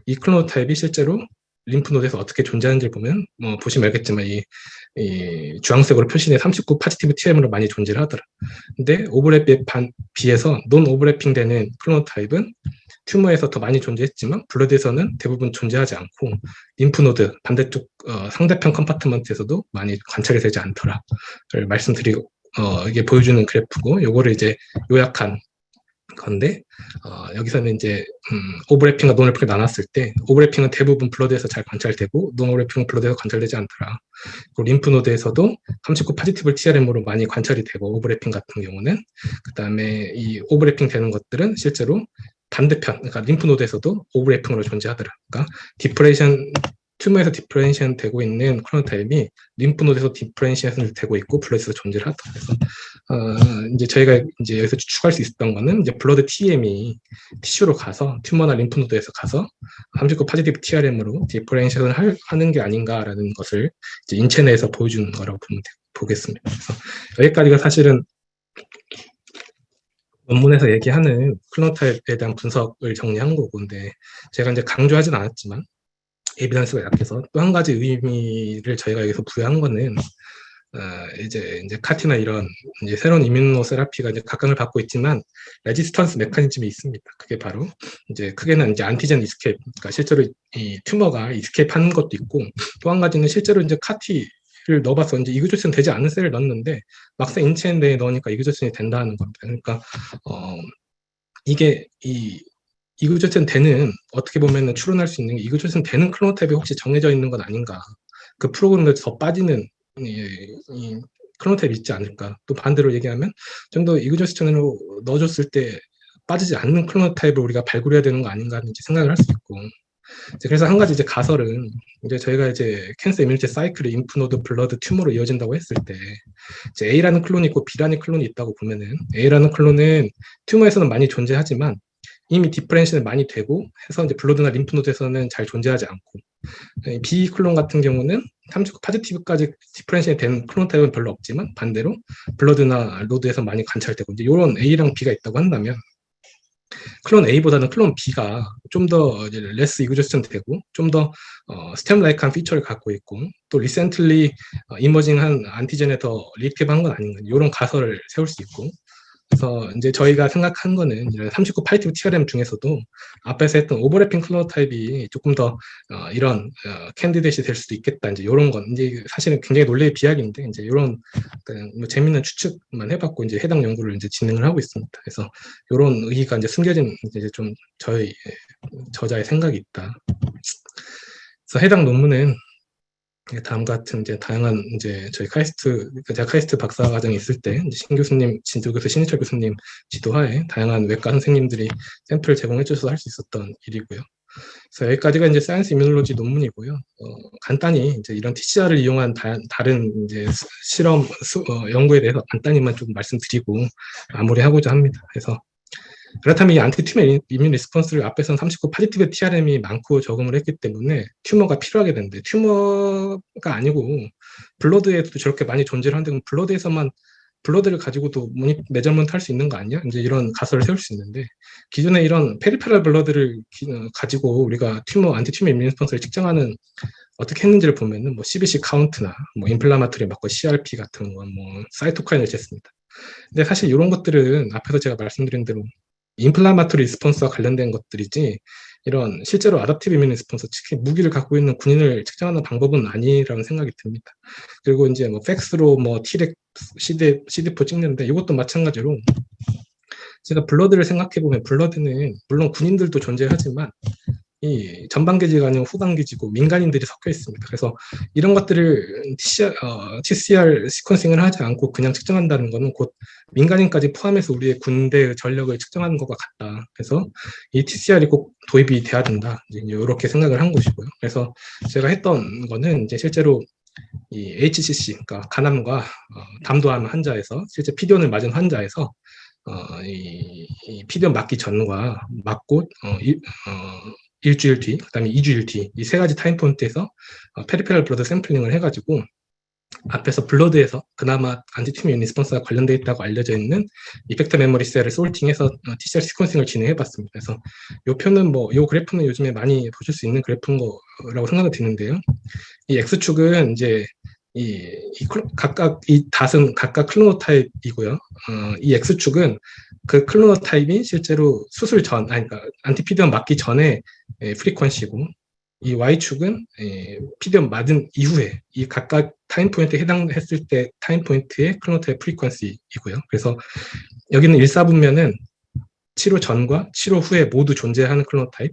이 클로노타입이 실제로 림프노드에서 어떻게 존재하는지를 보면 보시면 알겠지만 이 주황색으로 표시된 39 포지티브 TRM으로 많이 존재를 하더라. 근데 오버랩에 비해서 논 오버래핑 되는 클로노타입은 튜머에서 더 많이 존재했지만 블러드에서는 대부분 존재하지 않고, 림프노드 반대쪽 상대편 컴파트먼트에서도 많이 관찰이 되지 않더라를 말씀드리고, 이게 보여주는 그래프고, 요거를 이제 요약한 건데, 여기서는 이제 오버래핑과 논오버래핑을 나눴을 때 오버래핑은 대부분 블러드에서 잘 관찰되고 논오버래핑은 블러드에서 관찰되지 않더라. 그리고 림프노드에서도 39 포지티브 TRM으로 많이 관찰이 되고, 오버래핑 같은 경우는, 그 다음에 이 오버래핑 되는 것들은 실제로 반대편, 그러니까 림프노드에서도 오버래핑으로 존재하더라. 그러니까 튜머에서 디프레인시에이션 되고 있는 클로노타입이 림프노드에서 디프레인시에이션 되고 있고 블러드에서 존재를 하다. 그래서 이제 저희가 이제 여기서 추측할 수 있었던 거는 이제 블러드 TM이 티슈로 가서 튜머나 림프노드에서 가서 39 포지티브 TRM으로 디프레인시에이션을 하는 게 아닌가라는 것을 이제 인체 내에서 보여주는 거라고 보겠습니다. 그래서 여기까지가 사실은 논문에서 얘기하는 클로노타입에 대한 분석을 정리한 거고, 근데 제가 이제 강조하진 않았지만 에비던스가 약해서 또 한 가지 의미를 저희가 여기서 부여한 거는, 이제 카티나 이런 이제 새로운 이뮤노세라피가 이제 각광을 받고 있지만 레지스턴스 메커니즘이 있습니다. 그게 바로 이제 크게는 이제 안티젠 이스케이프, 그러니까 실제로 이 튜머가 이스케이프 하는 것도 있고, 또 한 가지는 실제로 이제 카티를 넣어봐서 이제 이그조슨 되지 않은 셀을 넣었는데 막상 인체 내에 넣으니까 이그조슨이 된다는 겁니다. 그러니까 이게 이그조슨 되는, 어떻게 보면 추론할 수 있는 게 이그조슨 되는 클로노타입이 혹시 정해져 있는 건 아닌가, 그 프로그램에 더 빠지는 이 클로노타입이 있지 않을까. 또 반대로 얘기하면 좀 더 이그조스천으로 넣어줬을 때 빠지지 않는 클로노타입을 우리가 발굴해야 되는 거 아닌가 하는 생각을 할 수 있고, 그래서 한 가지 이제 가설은, 이제 저희가 이제 캔서 이뮤니티 사이클이 인프노드, 블러드, 튜머로 이어진다고 했을 때 이제 A라는 클론이 있고 B라는 클론이 있다고 보면은, A라는 클론은 튜머에서는 많이 존재하지만 이미 디퍼렌시는 많이 되고 해서 이제 블러드나 림프노드에서는 잘 존재하지 않고, B 클론 같은 경우는 39 포지티브까지 디퍼렌시이 된 클로노타입은 별로 없지만 반대로 블러드나 로드에서 많이 관찰되고, 이제 이런 A랑 B가 있다고 한다면 클론 A보다는 클론 B가 좀 더 레스 이그조스천 되고 좀 더 스템 라이크한 피처를 갖고 있고, 또 리센틀리 이머징한 안티젠에 더 리액티브한 건 아닌가, 이런 가설을 세울 수 있고. 그래서 이제 저희가 생각한 거는 39 포지티브 TRM 중에서도 앞에서 했던 오버래핑 클로노타입이 조금 더 이런 캔디데이트이 될 수도 있겠다, 이제 이런 건 이제 사실은 굉장히 논리의 비약인데, 이제 이런 뭐 재밌는 추측만 해봤고 이제 해당 연구를 이제 진행을 하고 있습니다. 그래서 이런 의의가 이제 숨겨진 이제 좀 저희 저자의 생각이 있다. 그래서 해당 논문은 다음과 같은 이제 다양한 이제 저희 제가 카이스트 박사 과정에 있을 때 이제 신 교수님, 진도교수 신희철 교수님 지도하에 다양한 외과 선생님들이 샘플을 제공해 주셔서 할 수 있었던 일이고요. 그래서 여기까지가 이제 사이언스 이뮤놀로지 논문이고요. 간단히 이제 이런 TCR을 이용한 다른 이제 실험 연구에 대해서 간단히만 좀 말씀드리고 마무리하고자 합니다. 그래서 그렇다면 이 안티튜머 이뮨 리스폰스를 앞에서는 39 포지티브 TRM이 많고 적응을 했기 때문에 튜머가 필요하게 되는데, 튜머가 아니고 블러드에도 저렇게 많이 존재를 하는데 그럼 블러드를 가지고도 메저먼트 할 수 있는 거 아니야? 이제 이런 가설을 세울 수 있는데, 기존에 이런 페리페럴 블러드를 가지고 우리가 안티튜머 이뮨 리스폰스를 측정하는 어떻게 했는지를 보면은 뭐 CBC 카운트나 뭐 인플라마토리 마커 CRP 같은 거, 뭐 사이토카인을 쟀습니다. 근데 사실 이런 것들은 앞에서 제가 말씀드린 대로 인플라마토리 리스폰스와 관련된 것들이지 이런 실제로 아답티브 이뮤 리스폰스, 특히 무기를 갖고 있는 군인을 측정하는 방법은 아니라는 생각이 듭니다. 그리고 이제 뭐 팩스로 뭐 T렉 CD4 찍는데 이것도 마찬가지로 제가 블러드를 생각해 보면 블러드는 물론 군인들도 존재하지만 이 전방기지가 아니고 후방기지고 민간인들이 섞여 있습니다. 그래서 이런 것들을 TCR 시퀀싱을 하지 않고 그냥 측정한다는 것은 곧 민간인까지 포함해서 우리의 군대의 전력을 측정하는 것과 같다. 그래서 이 TCR이 꼭 도입이 돼야 된다. 이렇게 생각을 한 것이고요. 그래서 제가 했던 거는 이제 실제로 이 HCC, 그러니까 간암과 담도암 환자에서 실제 피디온을 맞은 환자에서 이 피디온 맞기 전과 맞고 일주일 뒤, 그 다음에 2주일 뒤, 이 세 가지 타임 포인트에서 페리페럴 블러드 샘플링을 해가지고 앞에서 블러드에서 그나마 안티튜머 리스폰스가 관련되어 있다고 알려져 있는 이펙터 메모리 셀을 솔팅해서 TCR 시퀀싱을 진행해봤습니다. 그래서 이 표는 이 그래프는 요즘에 많이 보실 수 있는 그래프인 거라고 생각이 드는데요. 이 X축은 이제 각각 이 닷은 각각 클로노타입이고요. 이 X축은 그 클로노타입이 실제로 수술 전, 그러니까 안티피디온 맞기 전에 프리퀀시고, 이 Y축은 피디온 맞은 이후에 이 각각 타임 포인트에 해당했을 때 타임 포인트의 클로노타입 프리퀀시이고요. 그래서 여기는 1사분면은 치료 전과 치료 후에 모두 존재하는 클로노타입,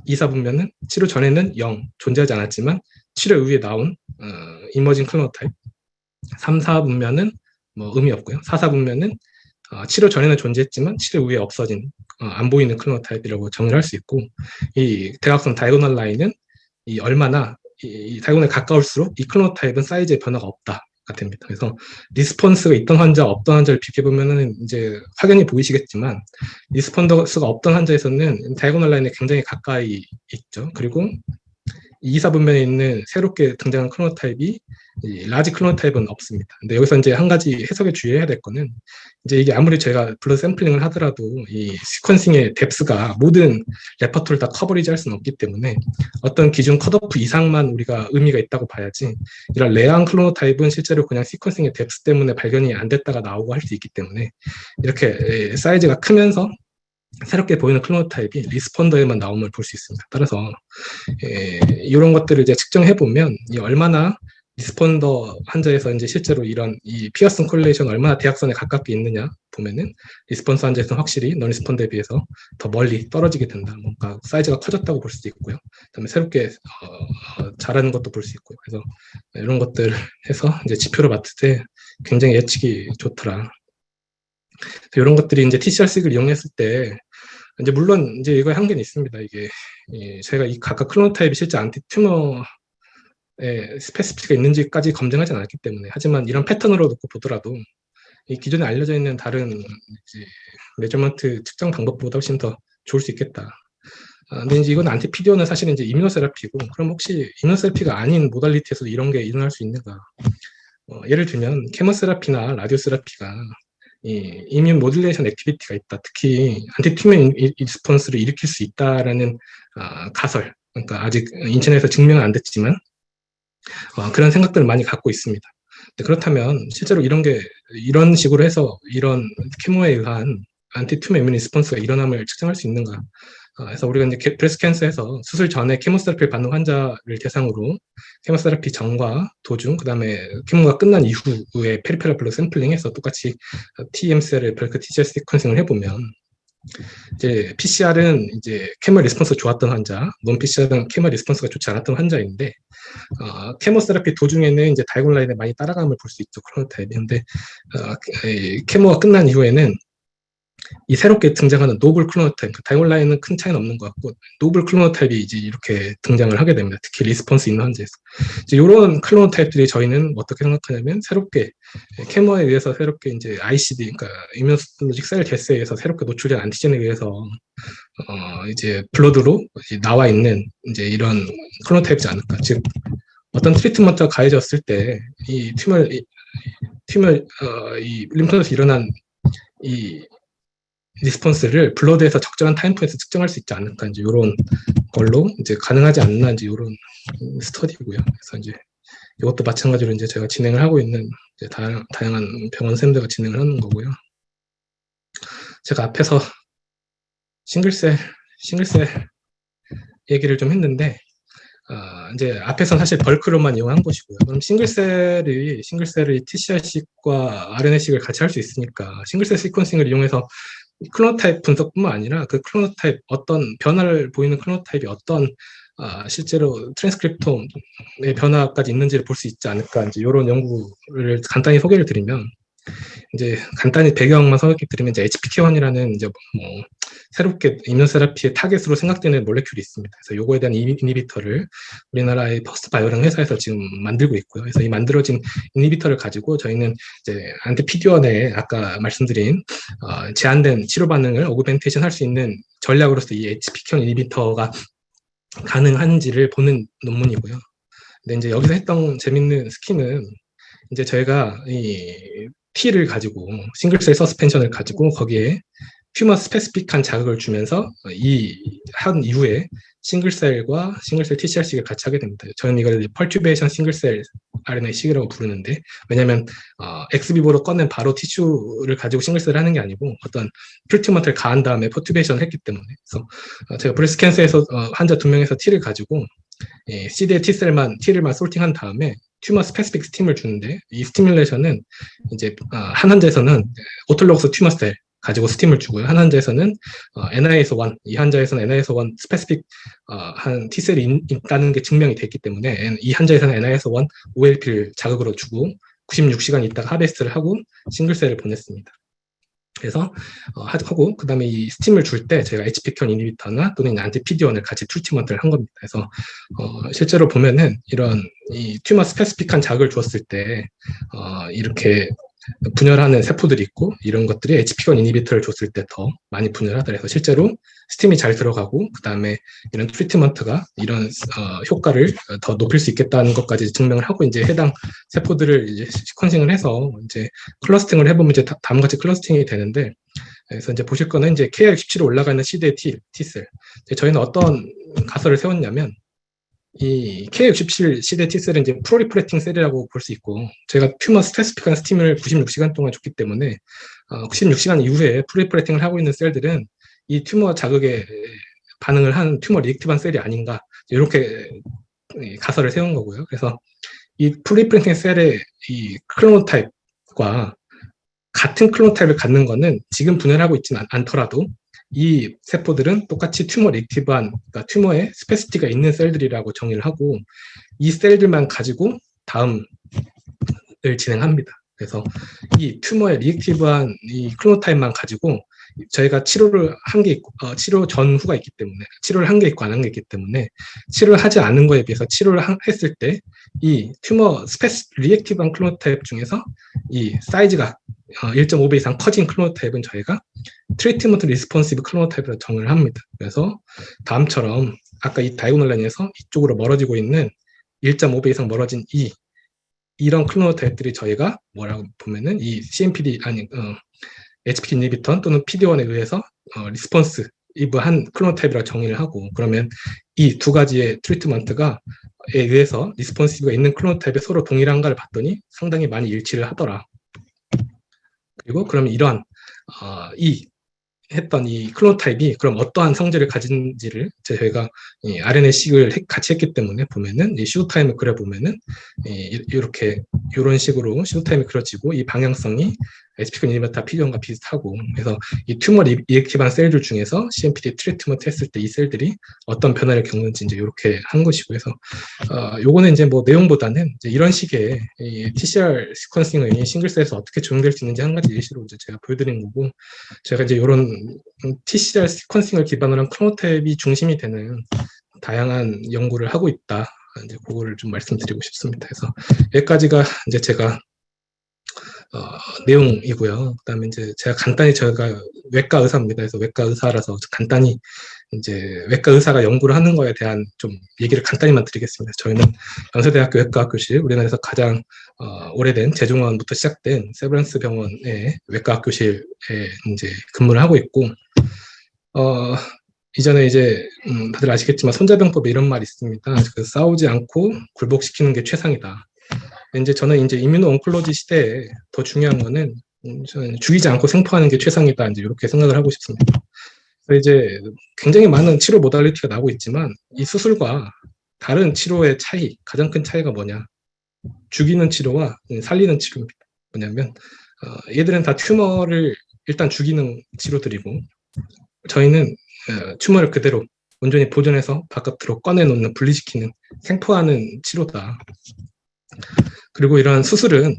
2사분면은 치료 전에는 0, 존재하지 않았지만 치료 이후에 나온 이머징 클로노타입, 3사분면은 뭐 의미 없고요. 4사분면은 치료 전에는 존재했지만 치료 후에 없어진 안 보이는 클로노타입이라고 정의를 할 수 있고, 이 대각선 다이고널 라인은 이 얼마나 이 다이고널에 가까울수록 이 클로노타입은 사이즈의 변화가 없다가 됩니다. 그래서 리스폰스가 있던 환자, 없던 환자를 비교해보면은 이제 확연히 보이시겠지만 리스폰스가 없던 환자에서는 다이고널 라인에 굉장히 가까이 있죠. 그리고 2사분면에 있는 새롭게 등장한 클로노타입이 라지 클로노타입은 없습니다. 근데 여기서 이제 한 가지 해석에 주의해야 될 거는 이제 이게 아무리 제가 블러드 샘플링을 하더라도 이 시퀀싱의 뎁스가 모든 레퍼토리를 다 커버리지 할 수는 없기 때문에 어떤 기준 컷오프 이상만 우리가 의미가 있다고 봐야지, 이런 레어한 클로노타입은 실제로 그냥 시퀀싱의 뎁스 때문에 발견이 안 됐다가 나오고 할 수 있기 때문에 이렇게 사이즈가 크면서 새롭게 보이는 클로노타입이 리스폰더에만 나옴을 볼 수 있습니다. 따라서 이런 것들을 이제 측정해 보면 얼마나 리스폰더 환자에서 이제 실제로 이런 이 피어슨 콜레이션 얼마나 대각선에 가깝게 있느냐 보면은 리스폰스 환자에서는 확실히 non 리스폰더에 비해서 더 멀리 떨어지게 된다. 뭔가 사이즈가 커졌다고 볼 수도 있고요. 그다음에 새롭게 자라는 것도 볼 수 있고요. 그래서 이런 것들 해서 이제 지표로 봤을 때 굉장히 예측이 좋더라. 이런 것들이 이제 TCR-seq을 이용했을 때 이제 물론 이제 이거에 한계는 있습니다. 이게 제가 이 각각 클로노타입이 실제 안티튜머에 스페시피가 있는지까지 검증하지 않았기 때문에, 하지만 이런 패턴으로 놓고 보더라도 이 기존에 알려져 있는 다른 이제 메저먼트 측정 방법보다 훨씬 더 좋을 수 있겠다. 근데 이제 이건 안티피디오는 사실은 이제 이뮤노세라피고, 그럼 혹시 이뮤노세라피가 아닌 모달리티에서 이런 게 일어날 수 있는가? 예를 들면 케모세라피나 라디오세라피가 이 이뮨 모듈레이션 액티비티가 있다. 특히 안티튜머 리스폰스를 일으킬 수 있다라는 가설, 그러니까 아직 인체내에서 증명은 안 됐지만 그런 생각들을 많이 갖고 있습니다. 그렇다면 실제로 이런 식으로 해서 이런 케모에 의한 안티튜머 이뮨 리스폰스가 일어남을 측정할 수 있는가? 그래서 우리가 이제 브레스트 캔서에서 수술 전에 케모세라피를 받는 환자를 대상으로 케모세라피 전과 도중, 그 다음에 케모가 끝난 이후에 페리페럴 블러드 샘플링해서 똑같이 TMC를 벨크 TCR 시퀀싱을 해보면 이제 PCR은 이제 케모 리스폰스가 좋았던 환자, 논 PCR은 케모 리스폰스가 좋지 않았던 환자인데 케모세라피 도중에는 이제 다이고널 라인에 많이 따라감을 볼 수 있죠. 클로노타입이. 근데 케모가 끝난 이후에는 이 새롭게 등장하는 노블 클로노타입, 다이고널 라인은 큰 차이는 없는 것 같고 노블 클로노타입이 이제 이렇게 등장을 하게 됩니다. 특히 리스폰스 있는 환자에서. 이제 이런 클로노타입들이 저희는 어떻게 생각하냐면 새롭게 케모에 의해서 새롭게 이제 ICD, 그러니까 이뮤노로직 셀 데스에 의해서 새롭게 노출된 안티젠에 의해서 이제 블러드로 이제 나와 있는 이제 이런 클로노타입이지 않을까. 즉 어떤 트리트먼트가 가해졌을 때 이 이 림프노드에서 일어난 이 리스폰스를 블러드에서 적절한 타임 포인트 측정할 수 있지 않을까, 이제 이런 걸로 이제 가능하지 않나 이제 이런 스터디고요. 그래서 이제 이것도 마찬가지로 이제 제가 진행을 하고 있는 이제 다양한 병원 쌤들과 진행을 하는 거고요. 제가 앞에서 싱글셀 얘기를 좀 했는데, 이제 앞에서는 사실 벌크로만 이용한 것이고요. 그럼 싱글셀이 TCR-식과 RNA-식을 같이 할 수 있으니까 싱글셀 시퀀싱을 이용해서 클로노타입 분석뿐만 아니라 그 클로노타입 어떤 변화를 보이는 클로노타입이 어떤 실제로 트랜스크립톰의 변화까지 있는지를 볼 수 있지 않을까, 이제 이런 연구를 간단히 소개를 드리면, 이제 간단히 배경만 설명드리면 이제 HPK1이라는 이제 뭐 새롭게 임mun세라피의 타겟으로 생각되는 모레큘이 있습니다. 그래서 요거에 대한 이니비터를 우리나라의 퍼스트 바이오라는 회사에서 지금 만들고 있고요. 그래서 이 만들어진 이니비터를 가지고 저희는 이제 안티피디원에 아까 말씀드린 제한된 치료 반응을 오그멘테이션 할 수 있는 전략으로서 이 HPK1 이니비터가 가능한지를 보는 논문이고요. 근데 이제 여기서 했던 재밌는 스킨은 이제 저희가 이 T를 가지고 싱글셀 서스펜션을 가지고 거기에 튜머 스페시픽한 자극을 주면서 이 한 이후에 싱글셀과 싱글셀 TCR-식을 같이 하게 됩니다. 저는 이걸 펄튜베이션 싱글셀 RNA-식이라고 부르는데, 왜냐하면 엑스비보로 꺼낸 바로 티슈를 가지고 싱글셀을 하는 게 아니고 어떤 트리트먼트를 가한 다음에 펄튜베이션을 했기 때문에, 그래서 제가 브레스트 캔서에서 환자 2명에서 T를 가지고 CD의 T를만 솔팅한 다음에 튜머 스페시픽 스팀을 주는데, 이 스티뮬레이션은 이제 한 환자에서는 오토로그스 튜머셀 가지고 스팀을 주고요. 한 환자에서는 NIS1, 이 환자에서는 NIS1 스페시픽 한 T셀이 있다는 게 증명이 됐기 때문에 이 환자에서는 NIS1 OLP를 자극으로 주고 96시간 있다가 하베스트를 하고 싱글셀을 보냈습니다. 그래서 하고 그 다음에 이 스팀을 줄 때 제가 HPK1 이니비터나 또는 안티피디원을 같이 트리트먼트를 한 겁니다. 그래서 실제로 보면은 이런 이 튜머 스페시픽한 자극을 주었을 때 이렇게 분열하는 세포들이 있고, 이런 것들이 HPK1 이니비터를 줬을 때 더 많이 분열하더라. 그래서 실제로 스팀이 잘 들어가고 그 다음에 이런 트리트먼트가 이런 효과를 더 높일 수 있겠다는 것까지 증명을 하고, 이제 해당 세포들을 이제 시퀀싱을 해서 이제 클러스팅을 해보면 이제 다음과 같이 클러스팅이 되는데, 그래서 이제 보실 거는 이제 KR67로 올라가는 CD의 T셀. 저희는 어떤 가설을 세웠냐면, 이 K67 시대 T셀은 이제 프로리프레팅 셀이라고 볼 수 있고, 제가 튜머 스페시픽한 스팀을 96시간 동안 줬기 때문에 96시간 이후에 프로리프레팅을 하고 있는 셀들은 이 튜머 자극에 반응을 한 튜머 리액티브한 셀이 아닌가, 이렇게 가설을 세운 거고요. 그래서 이 프로리프레팅 셀의 이 클로노타입과 같은 클로노타입을 갖는 거는 지금 분열하고 있지는 않더라도 이 세포들은 똑같이 튜머 리액티브한, 그러니까 튜머에 스페시티가 있는 셀들이라고 정의를 하고, 이 셀들만 가지고 다음을 진행합니다. 그래서 이 튜머에 리액티브한 이 클로노타입만 가지고 저희가 치료를 한 게 있고, 치료 전후가 있기 때문에, 치료를 한 게 있고 안 한 게 있기 때문에, 치료를 하지 않은 거에 비해서 치료를 했을 때 이 튜머 리액티브한 클로노타입 중에서 이 사이즈가 1.5배 이상 커진 클로노타입은 저희가 트리트먼트 리스폰시브 클로노타입으로 정의를 합니다. 그래서 다음처럼 아까 이 다이고널 라인에서 이쪽으로 멀어지고 있는 1.5배 이상 멀어진 이런 클로노타입들이 저희가 뭐라고 보면은 이 CMPD HPK 이니비턴 또는 PD1에 의해서 리스폰시브한 클로노타입이라고 정의를 하고, 그러면 이 두 가지의 트리트먼트가 의해서 리스폰시브가 있는 클로노타입이 서로 동일한가를 봤더니 상당히 많이 일치를 하더라. 그리고 그러면 이러한 했던 이 클로노타입이 그럼 어떠한 성질을 가진지를 저희가 이 RNA-식을 같이 했기 때문에 보면은 이 슈도타임을 그려보면은 이렇게 이런 식으로 슈도타임이 그려지고, 이 방향성이 HPK 이니비터 PD1과 비슷하고, 그래서 이 튜머 리액티브한 셀들 중에서 CMPD 트리트먼트 했을 때 이 셀들이 어떤 변화를 겪는지 이제 이렇게 한 것이고, 그래서 요거는 이제 뭐 내용보다는 이제 이런 식의 이 TCR 시퀀싱의 싱글셀에서 어떻게 적용될 수 있는지 한 가지 예시로 이제 제가 보여드린 거고, 제가 이제 이런 TCR 시퀀싱을 기반으로 한 클로노타입이 중심이 되는 다양한 연구를 하고 있다. 이제 그거를 좀 말씀드리고 싶습니다. 그래서 여기까지가 이제 제가 내용이고요. 그다음에 이제 제가 간단히 저희가 외과 의사입니다. 그래서 외과 의사라서 간단히 이제 외과 의사가 연구를 하는 거에 대한 좀 얘기를 간단히만 드리겠습니다. 저희는 연세대학교 외과학교실, 우리나라에서 가장 오래된 재종원부터 시작된 세브란스 병원의 외과학교실에 이제 근무를 하고 있고, 이전에 이제 다들 아시겠지만 손자병법에 이런 말이 있습니다. 그 싸우지 않고 굴복시키는 게 최상이다. 이제 저는 이제 이뮤노 온콜로지 시대에 더 중요한 거는 저는 죽이지 않고 생포하는 게 최상이다. 이제 이렇게 생각을 하고 싶습니다. 그래서 이제 굉장히 많은 치료 모달리티가 나오고 있지만 이 수술과 다른 치료의 차이, 가장 큰 차이가 뭐냐? 죽이는 치료와 살리는 치료입니다. 뭐냐면 얘들은 다 튜머를 일단 죽이는 치료들이고 저희는 튜머를 그대로 온전히 보존해서 바깥으로 꺼내놓는, 분리시키는, 생포하는 치료다. 그리고 이러한 수술은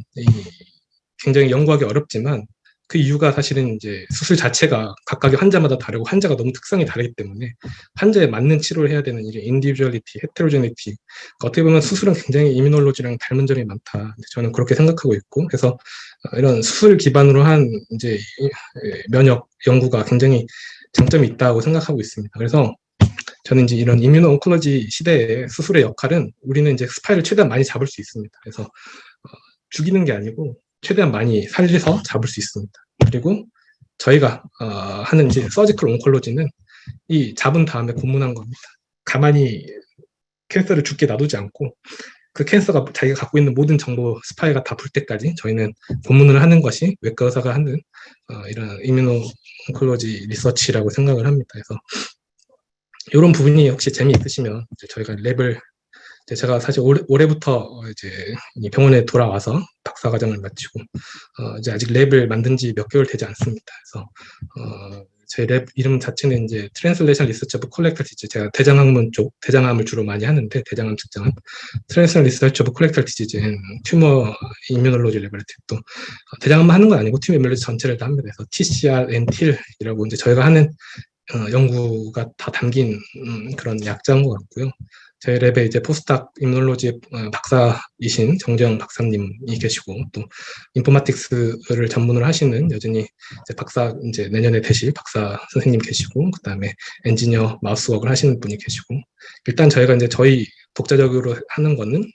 굉장히 연구하기 어렵지만 그 이유가 사실은 이제 수술 자체가 각각의 환자마다 다르고 환자가 너무 특성이 다르기 때문에 환자에 맞는 치료를 해야 되는 이게 인디비주얼리티, 헤테로제니티. 어떻게 보면 수술은 굉장히 이뮤놀로지랑 닮은 점이 많다. 저는 그렇게 생각하고 있고, 그래서 이런 수술 기반으로 한 이제 면역 연구가 굉장히 장점이 있다고 생각하고 있습니다. 그래서 저는 이제 이런 이뮤노 온콜로지 시대의 수술의 역할은 우리는 이제 스파이를 최대한 많이 잡을 수 있습니다. 그래서 죽이는 게 아니고 최대한 많이 살려서 잡을 수 있습니다. 그리고 저희가 하는 이제 서지컬 온콜로지는 이 잡은 다음에 고문한 겁니다. 가만히 캔서를 죽게 놔두지 않고 그 캔서가 자기가 갖고 있는 모든 정보 스파이가 다 불 때까지 저희는 고문을 하는 것이 외과 의사가 하는 이런 이뮤노 온콜로지 리서치라고 생각을 합니다. 그래서 이런 부분이 혹시 재미있으시면 저희가 랩을 제가 사실 올해부터 이제 병원에 돌아와서 박사 과정을 마치고 이제 아직 랩을 만든 지 몇 개월 되지 않습니다. 그래서 제 랩 이름 자체는 이제 트랜슬레이션 리서치 오브 콜렉터 디지즈. 제가 대장학문 쪽 대장암을 주로 많이 하는데 대장암 측장암 트랜슬레이션 리서치 오브 콜렉터 디지즈 튜머 이뮤놀로지 레버리티. 또 대장암만 하는 건 아니고 튜머 이뮤놀로지 전체를 다 합니다. 그래서 TCR, 엔틸이라고 이제 저희가 하는 연구가 다 담긴 그런 약자인 것 같고요. 저희 랩에 이제 포스닥 임놀로지 박사이신 정재영 박사님이 계시고 또 인포마틱스를 전문으로 하시는 여전히 이제 박사 이제 내년에 되실 박사 선생님 계시고 그다음에 엔지니어 마우스웍을 하시는 분이 계시고 일단 저희가 이제 저희 독자적으로 하는 거는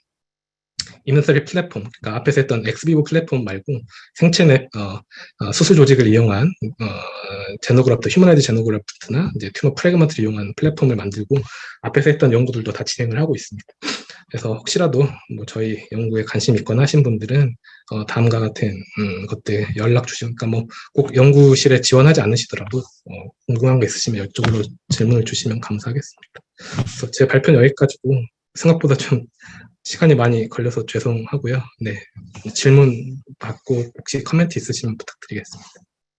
이뮤노세리 플랫폼, 그러니까 앞에서 했던 엑스비보 플랫폼 말고 생체 내 수술 조직을 이용한 제노그래프트, 휴머나이드 제노그래프트나 이제 튜머 프래그먼트를 이용한 플랫폼을 만들고 앞에서 했던 연구들도 다 진행을 하고 있습니다. 그래서 혹시라도 뭐 저희 연구에 관심 있거나 하신 분들은 다음과 같은 것들 연락 주시면, 그러니까 뭐 꼭 연구실에 지원하지 않으시더라도 궁금한 거 있으시면 이쪽으로 질문을 주시면 감사하겠습니다. 그래서 제 발표는 여기까지고 생각보다 좀 시간이 많이 걸려서 죄송하고요. 네, 질문 받고 혹시 코멘트 있으시면 부탁드리겠습니다.